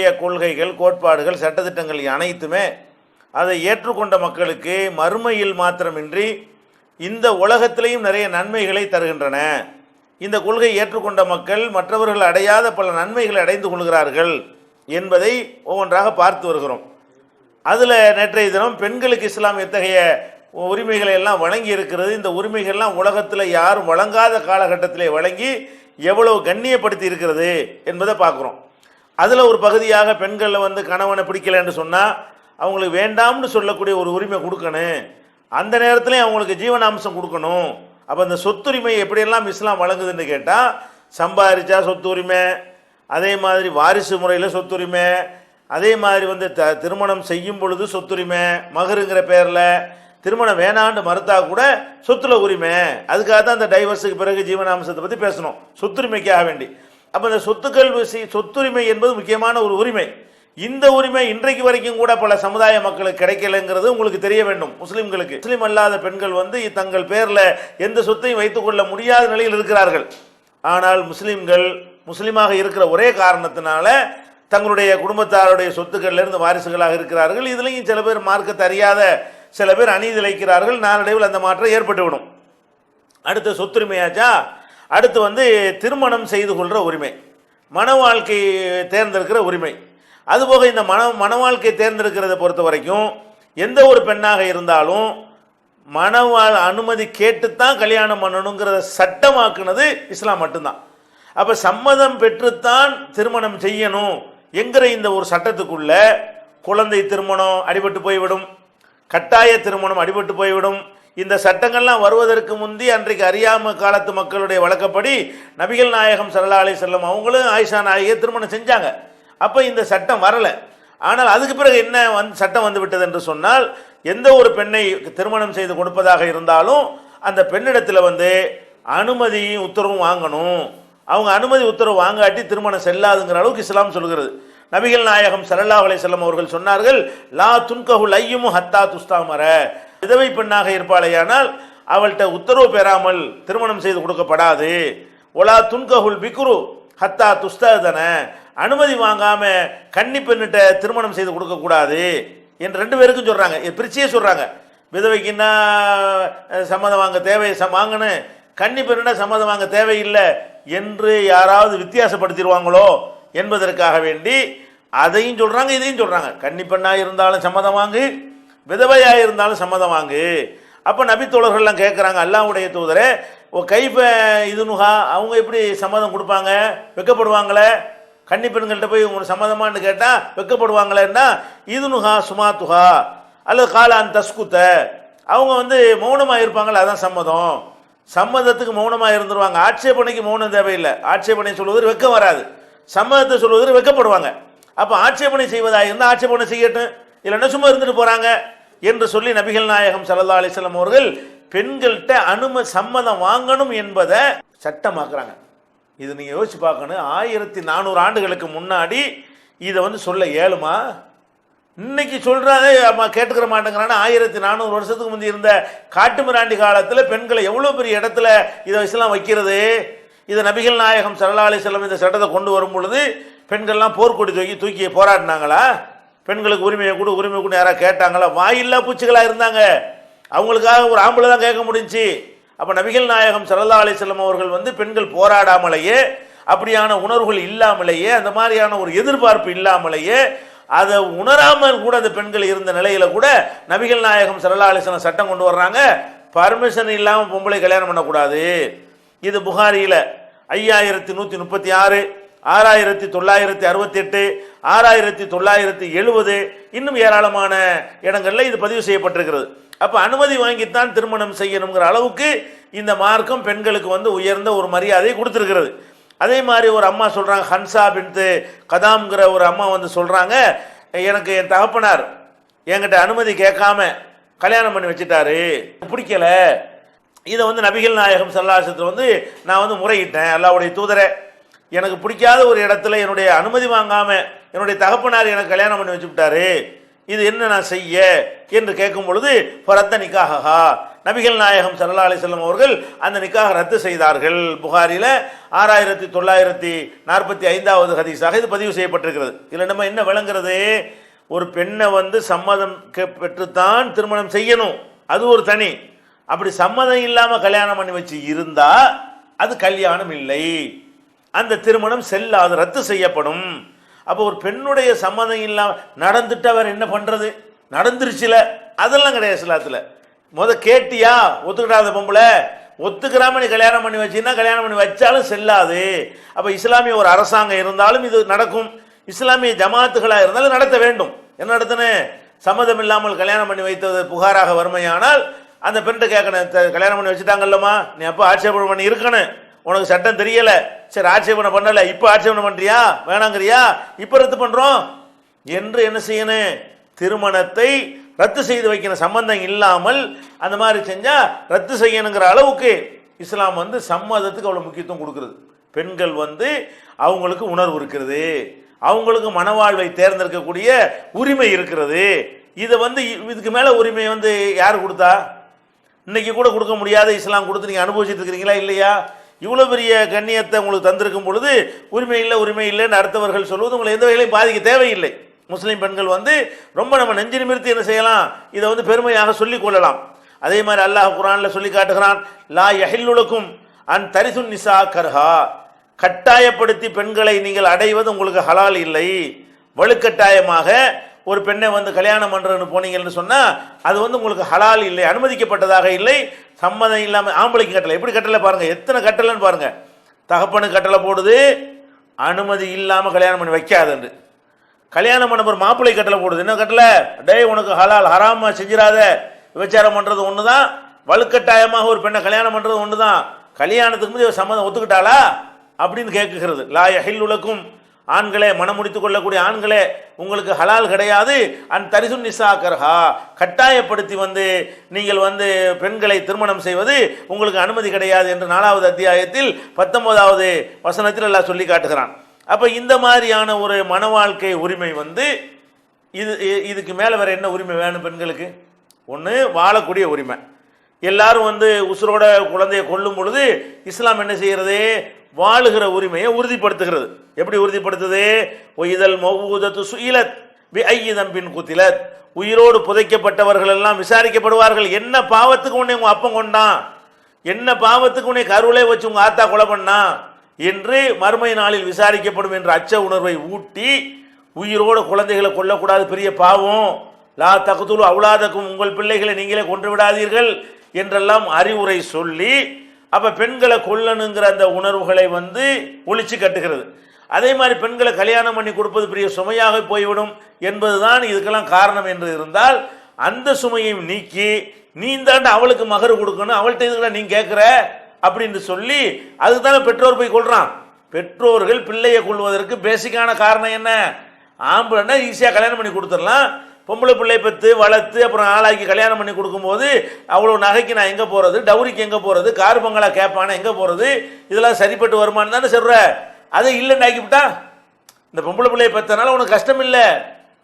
இஸ்லாமுடைய கொள்கைகள், கோட்பாடுகள், சட்டத்திட்டங்கள் அனைத்துமே அதை ஏற்றுக்கொண்ட மக்களுக்கு மறுமையில் மாத்திரமின்றி இந்த உலகத்திலேயும் நிறைய நன்மைகளை தருகின்றன. இந்த கொள்கை ஏற்றுக்கொண்ட மக்கள் மற்றவர்கள் அடையாத பல நன்மைகளை அடைந்து கொள்கிறார்கள் என்பதை ஒவ்வொன்றாக பார்த்து வருகிறோம். அதில் நேற்றைய தினம் பெண்களுக்கு இஸ்லாம் எத்தகைய உரிமைகளை எல்லாம் வழங்கி இருக்கிறது, இந்த உரிமைகள்லாம் உலகத்தில் யாரும் வழங்காத காலகட்டத்திலே வழங்கி எவ்வளவு கண்ணியப்படுத்தி இருக்கிறது என்பதை பார்க்குறோம். அதில் ஒரு பகுதியாக பெண்களில் வந்து கணவனை பிடிக்கலைன்னு சொன்னால் அவங்களுக்கு வேண்டாம்னு சொல்லக்கூடிய ஒரு உரிமை கொடுக்கணும். அந்த நேரத்துலையும் அவங்களுக்கு ஜீவனாம்சம் கொடுக்கணும். அப்போ அந்த சொத்துரிமை எப்படியெல்லாம் இஸ்லாம் வழங்குதுன்னு கேட்டால், சம்பாதிச்சா சொத்துரிமை, அதே மாதிரி வாரிசு முறையில் சொத்துரிமை, அதே மாதிரி வந்து திருமணம் செய்யும் பொழுது சொத்துரிமை, மகருங்கிற பேரில் திருமணம் வேணாண்டு மறுத்தா கூட சொத்துல உரிமை. அதுக்காக தான் அந்த டைவர்ஸுக்கு பிறகு ஜீவனாம்சத்தை பற்றி பேசணும், சொத்துரிமைக்காக வேண்டி. அப்போ இந்த சொத்துரிமை என்பது முக்கியமான ஒரு உரிமை. இந்த உரிமை இன்றைக்கு வரைக்கும் கூட பல சமுதாய மக்களுக்கு கிடைக்கலைங்கிறது உங்களுக்கு தெரிய வேண்டும். முஸ்லிம்களுக்கு, முஸ்லிம் அல்லாத பெண்கள் வந்து தங்கள் பேரில் எந்த சொத்தையும் வைத்துக் கொள்ள முடியாத நிலையில் இருக்கிறார்கள். ஆனால் முஸ்லிம்கள் முஸ்லிமாக இருக்கிற ஒரே காரணத்தினால தங்களுடைய குடும்பத்தாருடைய சொத்துக்களிலிருந்து வாரிசுகளாக இருக்கிறார்கள். இதுலையும் சில பேர் மார்க்கத்தை அறியாத சில பேர் அநீதி இழைக்கிறார்கள். நாளடைவில் அந்த மாற்றம் ஏற்பட்டுவிடும். அடுத்த சொத்துரிமையாச்சா, அடுத்து வந்து திருமணம் செய்து கொள்கிற உரிமை, மன வாழ்க்கை தேர்ந்தெடுக்கிற உரிமை. அதுபோக இந்த மன வாழ்க்கை தேர்ந்தெடுக்கிறத பொறுத்த வரைக்கும் எந்த ஒரு பெண்ணாக இருந்தாலும் அனுமதி கேட்டுத்தான் கல்யாணம் பண்ணணுங்கிறத சட்டமாக்குனது இஸ்லாம் மட்டும்தான். அப்போ சம்மதம் பெற்றுத்தான் திருமணம் செய்யணும் என்கிற இந்த ஒரு சட்டத்துக்குள்ள குழந்தை திருமணம் அடிபட்டு போய்விடும், கட்டாய திருமணம் அடிபட்டு போய்விடும். இந்த சட்டங்கள்லாம் வருவதற்கு முந்தி அன்றைக்கு அறியாம காலத்து மக்களுடைய வழக்கப்படி நபிகள் நாயகம் ஸல்லல்லாஹு அலைஹி வஸல்லம் அவங்களும் ஆயிஷா நாயகியை திருமணம் செஞ்சாங்க. அப்போ இந்த சட்டம் வரலை. ஆனால் அதுக்கு பிறகு என்ன சட்டம் வந்து விட்டது என்று சொன்னால், எந்த ஒரு பெண்ணை திருமணம் செய்து கொடுப்பதாக இருந்தாலும் அந்த பெண்ணிடத்தில் வந்து அனுமதியும் உத்தரவும் வாங்கணும். அவங்க அனுமதி உத்தரவு வாங்காட்டி திருமணம் செல்லாதுங்கிற அளவுக்கு இஸ்லாம் சொல்கிறது. நபிகள் நாயகம் ஸல்லல்லாஹு அலைஹி வஸல்லம் அவர்கள் சொன்னார்கள், லா துன்கஹுல் ஐயுமு ஹத்தா துஸ்தாமர, விதவை பெண்ணாக இருப்பாளேயானால் அவள்கிட்ட உத்தரவு பெறாமல் திருமணம் செய்து கொடுக்கப்படாது. ஒலா துன்கஹுல் பிக்ரு ஹத்தா துஸ்ததன, அனுமதி வாங்காம கன்னி பெண்ணிட்ட திருமணம் செய்து கொடுக்கக்கூடாது என்று ரெண்டு பேருக்கும் சொல்றாங்க. பிரிச்சியே சொல்றாங்க. விதவைக்குன்னா சம்மதம் வாங்க வாங்கணும், கன்னி பெண்ணிட்ட சம்மதம் வாங்க தேவையில்லை என்று யாராவது வித்தியாசப்படுத்திடுவாங்களோ என்பதற்காக வேண்டி அதையும் சொல்றாங்க, இதையும் சொல்றாங்க. கன்னி பெண்ணாக இருந்தாலும் சம்மதம் வாங்கு, விதவையாக இருந்தாலும் சம்மதம் வாங்கு. அப்போ நபித்தோழர்கள்லாம் கேட்குறாங்க, அல்லாஹ்வுடைய தூதரே, ஓ கைஃப இதுனுஹா, அவங்க எப்படி சம்மதம் கொடுப்பாங்க, வெக்கப்படுவாங்களே, கன்னி பெண்கள்கிட்ட போய் உங்களுக்கு சம்மதமானு கேட்டால் வெக்கப்படுவாங்களேன்னா, இதுனுஹா சுமாத்துஹா அல்லது காலான் தஸ்குத்த, அவங்க வந்து மௌனமாக இருப்பாங்களே அதான் சம்மதம். சம்மதத்துக்கு மௌனமாக இருந்துருவாங்க. ஆட்சேபனைக்கு மௌனம் தேவையில்லை. ஆட்சேபனை சொல்வதற்கு வெக்கம் வராது, சம்மதத்தை சொல்வதற்கு வெக்கப்படுவாங்க. அப்போ ஆட்சேபனை செய்வதாக இருந்தால் ஆட்சேபனை செய்யட்டும், இல்லைன்னா சும்மா இருந்துட்டு போகிறாங்க என்று சொல்லி நபிகள் நாயகம் ஸல்லல்லாஹு அலைஹி வஸல்லம் அவர்கள் பெண்கள்கிட்ட சம்மதம் வாங்கணும் என்பதை சட்டமாக்குறாங்க. இது நீங்கள் யோசிச்சு பார்க்கணும். 1400 ஆண்டுகளுக்கு முன்னாடி இதை வந்து சொல்ல இயலுமா? இன்னைக்கு சொல்றாங்க கேட்டுக்கிற மாட்டேங்கிறான்னா, 1400 வருஷத்துக்கு முந்தி இருந்த காட்டுமிராண்டி காலத்தில் பெண்களை எவ்வளோ பெரிய இடத்துல இதை இஸ்லாம் வைக்கிறது. இதை நபிகள் நாயகம் ஸல்லல்லாஹு அலைஹி வஸல்லம் இந்த சட்டத்தை கொண்டு வரும் பொழுது பெண்கள்லாம் போர்க்கொடி தூக்கி போராடினாங்களா? பெண்களுக்கு உரிமையை கூட யாராவது கேட்டாங்களா? வாயில்லா பூச்சிகளாக இருந்தாங்க. அவங்களுக்காக ஒரு ஆம்பளை தான் கேட்க முடிஞ்சு. அப்போ நபிகள் நாயகம் ஸல்லல்லாஹு அலைஹி வஸல்லம் அவர்கள் வந்து பெண்கள் போராடாமலேயே, அப்படியான உணர்வுகள் இல்லாமலேயே, அந்த மாதிரியான ஒரு எதிர்பார்ப்பு இல்லாமலேயே, அதை உணராமல் கூட அந்த பெண்கள் இருந்த நிலையில கூட நபிகள் நாயகம் ஸல்லல்லாஹு அலைஹி வஸல்லம் சட்டம் கொண்டு வர்றாங்க, பர்மிஷன் இல்லாமல் பொம்பளை கல்யாணம் பண்ணக்கூடாது. இது புகாரியில் 5136, 6968, 6970, இன்னும் ஏராளமான இடங்களில் இது பதிவு செய்யப்பட்டிருக்கிறது. அப்போ அனுமதி வாங்கித்தான் திருமணம் செய்யணுங்கிற அளவுக்கு இந்த மார்க்கம் பெண்களுக்கு வந்து உயர்ந்த ஒரு மரியாதையை கொடுத்துருக்கிறது. அதே மாதிரி ஒரு அம்மா சொல்கிறாங்க, ஹன்சா பின்த்து கதாம்ங்கிற ஒரு அம்மா வந்து சொல்கிறாங்க, எனக்கு என் தகப்பனார் என்கிட்ட அனுமதி கேட்காம கல்யாணம் பண்ணி வச்சுட்டாரு, பிடிக்கல. இதை வந்து நபிகள் நாயகம் ஸல்லல்லாஹு அலைஹி வஸல்லம் வந்து நான் வந்து முறையிட்டேன், அல்லாஹ்வுடைய தூதரே, எனக்கு பிடிக்காத ஒரு இடத்துல என்னுடைய அனுமதி வாங்காம என்னுடைய தகப்பனார் எனக்கு கல்யாணம் பண்ணி வச்சுட்டாரு, இது என்ன நான் செய்ய என்று கேட்கும் பொழுது, ஃபரத்த நிக்காஹா, நபிகள் நாயகம் ஸல்லல்லாஹு அலைஹி வஸல்லம் அவர்கள் அந்த நிக்காஹ் ரத்து செய்தார்கள். புகாரில 6945வது ஹதீஸாக இது பதிவு செய்யப்பட்டிருக்கிறது. இதில் நம்ம என்ன விளங்குறது, ஒரு பெண்ணை வந்து சம்மதம் பெற்றுத்தான் திருமணம் செய்யணும், அது ஒரு தனி. அப்படி சம்மதம் இல்லாமல் கல்யாணம் பண்ணி வச்சு இருந்தா அது கல்யாணம் இல்லை, அந்த திருமணம் செல்லாது, ரத்து செய்யப்படும். அப்போ ஒரு பெண்ணுடைய சம்மதம் இல்லாமல் நடந்துட்டு அவர் என்ன பண்றது, நடந்துருச்சுல, அதெல்லாம் கிடையாது இஸ்லாத்தில். கேட்டியா, ஒத்துக்கிட்டாத பொம்பளை, ஒத்துக்கிறாம நீ கல்யாணம் பண்ணி வச்சீங்கன்னா கல்யாணம் பண்ணி வச்சாலும் செல்லாது. அப்போ இஸ்லாமிய ஒரு அரசாங்கம் இருந்தாலும் இது நடக்கும், இஸ்லாமிய ஜமாத்துகளாக இருந்தாலும் நடத்த வேண்டும். என்ன நடத்தணும், சம்மதம் இல்லாமல் கல்யாணம் பண்ணி வைத்தது புகாராக வறுமையானால் அந்த பெண்ணை கேட்கணும், கல்யாணம் பண்ணி வச்சுட்டாங்கல்லம்மா, நீ அப்போ ஆட்சேபனை பண்ணி இருக்கணும், உனக்கு சட்டம் தெரியல, சரி ஆட்சேபனை பண்ணல, இப்போ ஆட்சேபனை பண்றியா வேணாங்கிறியா, இப்போ ரத்து பண்றோம் என்று என்ன செய்யணும், திருமணத்தை ரத்து செய்து வைக்கணும். சம்பந்தம் இல்லாமல் அந்த மாதிரி செஞ்சா ரத்து செய்யணுங்கிற அளவுக்கு இஸ்லாம் வந்து சம்மதத்துக்கு அவ்வளவு முக்கியத்துவம் கொடுக்கிறது. பெண்கள் வந்து அவங்களுக்கு உணர்வு இருக்கிறது, அவங்களுக்கு மனவாழ்வை தேர்ந்தெடுக்கக்கூடிய உரிமை இருக்கிறது. இதை வந்து இதுக்கு மேல உரிமை வந்து யார் கொடுத்தா, இன்னைக்கு கூட கொடுக்க முடியாத இஸ்லாம் கொடுத்து நீங்க அனுபவிச்சுட்டு இருக்கிறீங்களா இல்லையா? இவ்வளவு பெரிய கண்ணியத்தை உங்களுக்கு தந்திருக்கும் பொழுது உரிமை இல்லைன்னு அடுத்தவர்கள் சொல்வது உங்களை எந்த வகையிலையும் பாதிக்க தேவையில்லை. முஸ்லீம் பெண்கள் வந்து ரொம்ப நம்ம நெஞ்சு நிமிர்த்தி என்ன செய்யலாம், இதை வந்து பெருமையாக சொல்லிக் கொள்ளலாம். அதே மாதிரி அல்லாஹ் குர்ஆன்ல சொல்லி காட்டுகிறான், லா யஹில்லுலக்கும் அன் தரிசுன் நிசா கர்ஹா, கட்டாயப்படுத்தி பெண்களை நீங்கள் அடைவது உங்களுக்கு ஹலால் இல்லை. வலுக்கட்டாயமாக ஒரு பெண்ணை வந்து கல்யாணம் பண்றதுன்னு போனீங்கன்னு சொன்னா அது வந்து உங்களுக்கு ஹலால் இல்லை, அனுமதிக்கப்பட்டதாக இல்லை. சம்மதம் இல்லாமல் ஆம்பளைக்கு கட்டளை, எப்படி கட்டளை பாருங்க, எத்தனை கட்டளைன்னு பாருங்க. தகப்பனுக்கு கட்டளை போடுது, அனுமதி இல்லாம கல்யாணம் பண்ணி வைக்காதுன்னு. கல்யாணம் பண்ண ஒரு மாப்பிள்ளை கட்டளை போடுது, என்ன கட்டளை, டே உனக்கு ஹலால் ஹராமா செஞ்சிடாத, விபச்சாரம் பண்றது ஒண்ணுதான், வலுக்கட்டாயமாக ஒரு பெண்ணை கல்யாணம் பண்றது ஒண்ணுதான். கல்யாணத்துக்கு முந்தைய சம்மதம் ஒத்துக்கிட்டாளா அப்படின்னு கேட்குகிறது. லா யஹில்லுலக்கும், ஆண்களே, மனம் முடித்துக் கொள்ளக்கூடிய ஆண்களே, உங்களுக்கு ஹலால் கிடையாது. அன் தரிசுன் நிசா கர்ஹா, கட்டாயப்படுத்தி வந்து நீங்கள் வந்து பெண்களை திருமணம் செய்வது உங்களுக்கு அனுமதி கிடையாது என்று 4வது அத்தியாயத்தில் 19வது வசனத்தில் அல்லாஹ் சொல்லி காட்டுகிறான். அப்ப இந்த மாதிரியான ஒரு மன வாழ்க்கை உரிமை வந்து இதுக்கு மேல வேற என்ன உரிமை வேணும் பெண்களுக்கு? ஒன்று வாழக்கூடிய உரிமை. எல்லாரும் வந்து உசுரோட குழந்தையை கொல்லும் பொழுது இஸ்லாம் என்ன செய்யறது, வாழுகிற உரிமையை உறுதிப்படுத்துகிறது. எப்படி உறுதிப்படுத்துது, ஒய்தல் மௌஊதத்து சுயிலத் பிஐயி தம்பின் குத்திலத், உயிரோடு புதைக்கப்பட்டவர்கள் எல்லாம் விசாரிக்கப்படுவார்கள். என்ன பாவத்துக்கு உன்னை உங்க அப்பன் கொண்டான், என்ன பாவத்துக்கு உன்னை கருவிலே வச்சு உங்க ஆத்தா கொலை பண்ணா என்று மறுமை நாளில் விசாரிக்கப்படும் என்ற அச்ச உணர்வை ஊட்டி, உயிரோடு குழந்தைகளை கொல்லக்கூடாது, பெரிய பாவம், லா தக்துலு அவுலாதக்கும், உங்கள் பிள்ளைகளை நீங்களே கொன்று விடாதீர்கள் என்றெல்லாம் அறிவுரை சொல்லி, அப்ப பெண்களை கொல்லணுங்கிற அந்த உணர்வுகளை வந்து ஒழிச்சு கட்டுகிறது. அதே மாதிரி பெண்களை கல்யாணம் பண்ணி கொடுப்பது பெரிய சுமையாக போய்விடும் என்பதுதான் இதுக்கெல்லாம் காரணம் என்று இருந்தால், அந்த சுமையையும் நீக்கி நீ தாண்ட அவளுக்கு மகர் கொடுக்கணும், அவள்கிட்ட இதுக்கெல்லாம் நீ கேட்குற அப்படின்னு சொல்லி அதுதானே பெற்றோர் போய் கொள்றான். பெற்றோர்கள் பிள்ளையை கொள்வதற்கு பேசிக்கான காரணம் என்ன, ஆம்பளைன்னா ஈஸியாக கல்யாணம் பண்ணி கொடுத்துடலாம், பொம்பளை பிள்ளை பெற்று வளர்த்து அப்புறம் ஆளாக்கி கல்யாணம் பண்ணி கொடுக்கும்போது அவ்வளோ நகைக்கு நான் எங்கே போகிறது, டவுரிக்கு எங்கே போகிறது, கார் பங்களா கேட்பானே எங்கே போகிறது, இதெல்லாம் சரிப்பட்டு வருமானு தானே சொல்கிற. அதை இல்லைன்னு ஆக்கிவிட்டா, இந்த பொம்பளை பிள்ளையை பெற்றனால உனக்கு கஷ்டம் இல்லை,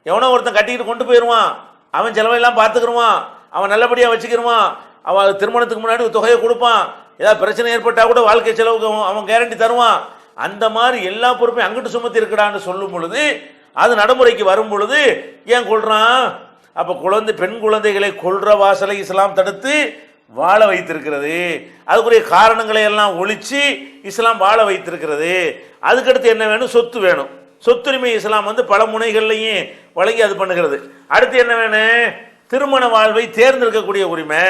எவனோ ஒருத்தன் கட்டிக்கிட்டு கொண்டு போயிடுவான், அவன் செலவையெல்லாம் பார்த்துக்கிடுவான், அவன் நல்லபடியாக வச்சுக்கிடுவான், அவன் திருமணத்துக்கு முன்னாடி ஒரு தொகையை கொடுப்பான், ஏதாவது பிரச்சனை ஏற்பட்டால் கூட வாழ்க்கை செலவுக்கு அவன் கேரண்டி தருவான். அந்த மாதிரி எல்லா பொறுப்பையும் அங்கிட்டு சுமத்தி இருக்கடான்னு சொல்லும் பொழுது, அது நடைமுறைக்கு வரும் பொழுது ஏன் கொள்றான்? அப்ப பெண் குழந்தைகளை கொல்ற வாசலை இஸ்லாம் தடுத்து வாழ வைத்திருக்கிறது. அதுக்குரிய காரணங்களை எல்லாம் ஒழிச்சு இஸ்லாம் வாழ வைத்திருக்கிறது. அதுக்கடுத்து என்ன வேணும், சொத்து வேணும். சொத்துரிமை இஸ்லாம் வந்து பல முனைகள்லையும் வழங்கி அது பண்ணுகிறது. அடுத்து என்ன வேணும், திருமண வாழ்வை தேர்ந்தெடுக்கக்கூடிய உரிமை.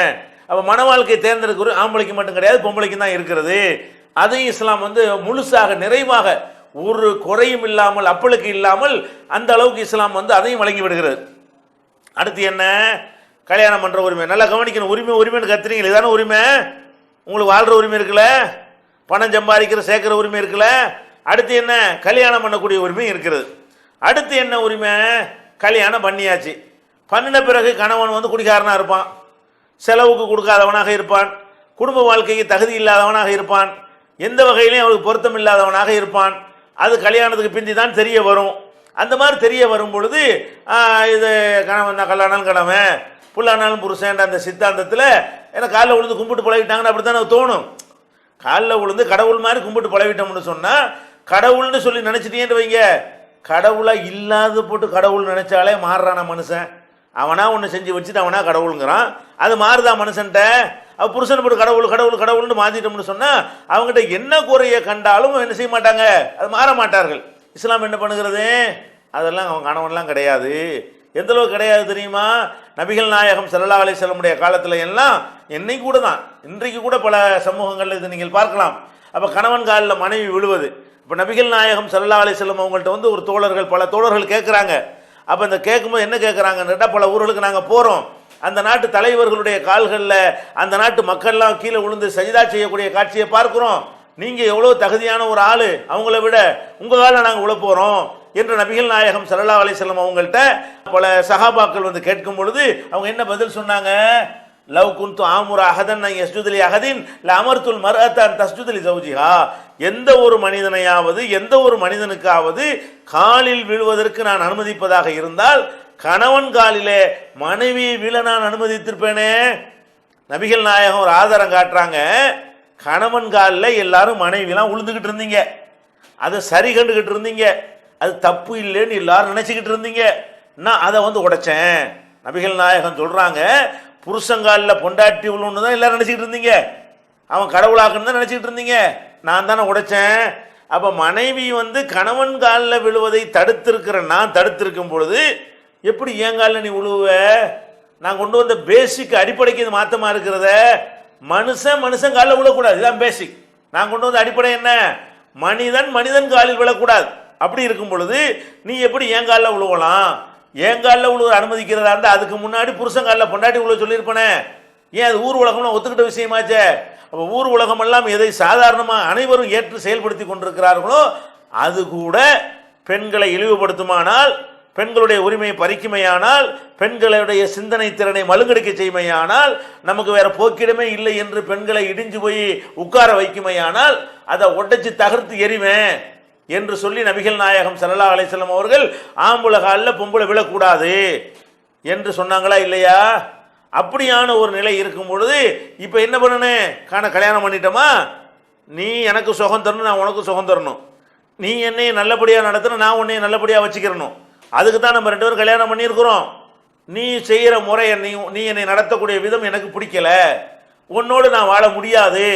அப்ப மன வாழ்க்கையை தேர்ந்தெடுக்கிற ஆம்பளைக்கு மட்டும் கிடையாது, பொம்பளைக்கு தான் இருக்கிறது. அதையும் இஸ்லாம் வந்து முழுசாக நிறைவாக ஒரு குறையும் இல்லாமல் அப்பளுக்கு இல்லாமல் அந்த அளவுக்கு இஸ்லாம் வந்து அதையும் வழங்கி விடுகிறது. அடுத்து என்ன, கல்யாணம் பண்ற உரிமை. நல்லா கவனிக்கணும், உரிமைன்னு கத்துறீங்க, இதான உரிமை. உங்களுக்கு வாழ்ற உரிமை இருக்குல்ல, பணம் சம்பாதிக்கிற சேர்க்கிற உரிமை இருக்குல்ல. அடுத்து என்ன, கல்யாணம் பண்ணக்கூடிய உரிமை இருக்கிறது. அடுத்து என்ன உரிமை, கல்யாணம் பண்ணியாச்சு, பண்ணின பிறகு கணவன் வந்து குடிகாரனா இருப்பான், செலவுக்கு கொடுக்காதவனாக இருப்பான், குடும்ப வாழ்க்கைக்கு தகுதி இல்லாதவனாக இருப்பான், எந்த வகையிலையும் அவருக்கு பொருத்தம் இல்லாதவனாக இருப்பான். அது கல்யாணத்துக்கு பிந்தி தான் தெரிய வரும். அந்த மாதிரி தெரிய வரும் பொழுது இது கணவன் கல்யாணம் கடமை, புல்லானாலும் புருஷன் அந்த சித்தாந்தத்தில் ஏன்னா காலில் விழுந்து கும்பிட்டு பழகிட்டாங்கன்னு அப்படி தானே தோணும். காலில் விழுந்து கடவுள் மாதிரி கும்பிட்டு பழகிட்டோம்னு சொன்னால் கடவுள்னு சொல்லி நினச்சிட்டேன்னு வைங்க, கடவுளாக இல்லாத போட்டு கடவுள் நினச்சாலே மாறுறான மனுஷன். அவனா ஒன்று செஞ்சு வச்சுட்டு அவனா கடவுளுங்கிறான். அது மாறுதா மனுஷன்ட்ட? அவள் புருஷனை போட்டு கடவுள் கடவுள் கடவுள்னு மாற்றிட்டோம்னு சொன்னால் அவங்ககிட்ட என்ன குறைய கண்டாலும் என்ன செய்ய மாட்டாங்க, அது மாற மாட்டார்கள். இஸ்லாம் என்ன பண்ணுகிறது? அதெல்லாம் அவன் கணவன்லாம் கிடையாது. எந்த அளவுக்கு கிடையாது தெரியுமா? நபிகள் நாயகம் ஸல்லல்லாஹு அலைஹி வஸல்லமுடைய காலத்தில் எல்லாம் என்னைக்கு கூட தான், இன்றைக்கு கூட பல சமூகங்களில் இது நீங்கள் பார்க்கலாம். அப்போ கணவன் காலில் மனைவி விழுவது. இப்போ நபிகள் நாயகம் ஸல்லல்லாஹு அலைஹி வஸல்லம் அவங்கள்ட்ட வந்து ஒரு தோழர்கள் பல தோழர்கள் கேட்குறாங்க. அப்போ இந்த கேட்கும்போது என்ன கேட்குறாங்கன்னு கேட்டால், பல ஊர்களுக்கு நாங்கள் போகிறோம், அந்த நாட்டு தலைவர்களுடைய கால்களில் அந்த நாட்டு மக்கள்லாம் கீழே விழுந்து சஜிதா செய்யக்கூடிய காட்சியை பார்க்குறோம். நீங்கள் எவ்வளோ தகுதியான ஒரு ஆள், அவங்கள விட உங்கள் காலில் நாங்கள் விழ போகிறோம் என்று நபிகள் நாயகம் ஸல்லல்லாஹு அலைஹி வஸல்லம் அவங்கள்ட்ட பல சஹாபாக்கள் வந்து கேட்கும் பொழுது அவங்க என்ன பதில் சொன்னாங்க? லவ் குன்து ஆமுர அஹதன் யஸ்ஜுது லி அஹதின் லஅமர்துல் மர்அத அன் தஸ்ஜுது லி ஜௌஜிஹா. எந்த ஒரு மனிதனையாவது எந்த ஒரு மனிதனுக்காவது காலில் விழுவதற்கு நான் அனுமதிப்பதாக இருந்தால் கணவன் காலிலே மனைவியை விழ நான் அனுமதித்திருப்பேனே. நபிகள் நாயகம் ஒரு ஆதாரம் காட்டுறாங்க. கணவன் காலில் எல்லாரும் மனைவிலாம் உழுந்துக்கிட்டு இருந்தீங்க, அதை சரி கண்டுகிட்டு இருந்தீங்க, அது தப்பு இல்லைன்னு எல்லாரும் நினச்சிக்கிட்டு இருந்தீங்க, நான் அதை வந்து உடைச்சேன். நபிகள் நாயகம் சொல்கிறாங்க, புருஷங்காலில் பொண்டாட்டி உள்ளுன்னு தான் எல்லாரும் நினச்சிக்கிட்டு இருந்தீங்க, அவன் கடவுளாக்குன்னு தான் நினச்சிக்கிட்டு இருந்தீங்க, நான் தானே உடைச்சேன். அப்போ மனைவி வந்து கணவன் காலில் விழுவதை தடுத்திருக்கிறேன், நான் தடுத்திருக்கும் பொழுது எப்படி என் காலில் நீ விழுவ? நான் கொண்டு வந்த பேசிக் அடிப்படைக்கு இது மாற்றமாக இருக்கிறத. மனுஷன் காலில் விழக்கூடாது, இதுதான் பேசிக். நான் கொண்டு வந்த அடிப்படை என்ன? மனிதன் காலில் விழக்கூடாது. அப்படி இருக்கும் பொழுது நீ எப்படி என் காலில் விழுவலாம்? என் காலில் விழுவ அனுமதிக்கிறதா இருந்தால் அதுக்கு முன்னாடி புருஷன் காலில் பொண்டாட்டி விழுவ சொல்லியிருப்பேனே. ஏன் அது ஊர் உலகம்லாம் ஒத்துக்கிட்ட விஷயமாச்சே. அப்போ ஊர் உலகம் எல்லாம் எதை சாதாரணமாக அனைவரும் ஏற்று செயல்படுத்தி கொண்டிருக்கிறார்களோ அது கூட பெண்களை இழிவுபடுத்துமானால், பெண்களுடைய உரிமையை பறிக்குமையானால், பெண்களுடைய சிந்தனை திறனை மழுங்கடிக்க செய்மையானால், நமக்கு வேற போக்கிடமே இல்லை என்று பெண்களை இடிஞ்சு போய் உட்கார வைக்குமையானால் அதை உடைச்சு தகர்த்து எறிவேன் என்று சொல்லி நபிகள் நாயகம் ஸல்லல்லாஹு அலைஹி வஸல்லம் அவர்கள் ஆம்பளை காலில் பொம்பளை விழக்கூடாது என்று சொன்னாங்களா இல்லையா? அப்படியான ஒரு நிலை இருக்கும் பொழுது இப்போ என்ன பண்ணணும்? கல்யாணம் பண்ணிட்டோமா, நீ எனக்கு சுகம் தரணும், நான் உனக்கு சுகம் தரணும், நீ என்னையை நல்லபடியாக நடத்தணும், நான் உன்னையை நல்லபடியாக வச்சுக்கிறணும். அதுக்கு தான் நம்ம ரெண்டு பேரும் கல்யாணம் பண்ணியிருக்கிறோம். நீ செய்கிற முறை, நீ என்னை நடத்தக்கூடிய விதம் எனக்கு பிடிக்கல, உன்னோடு நான் வாழ முடியாது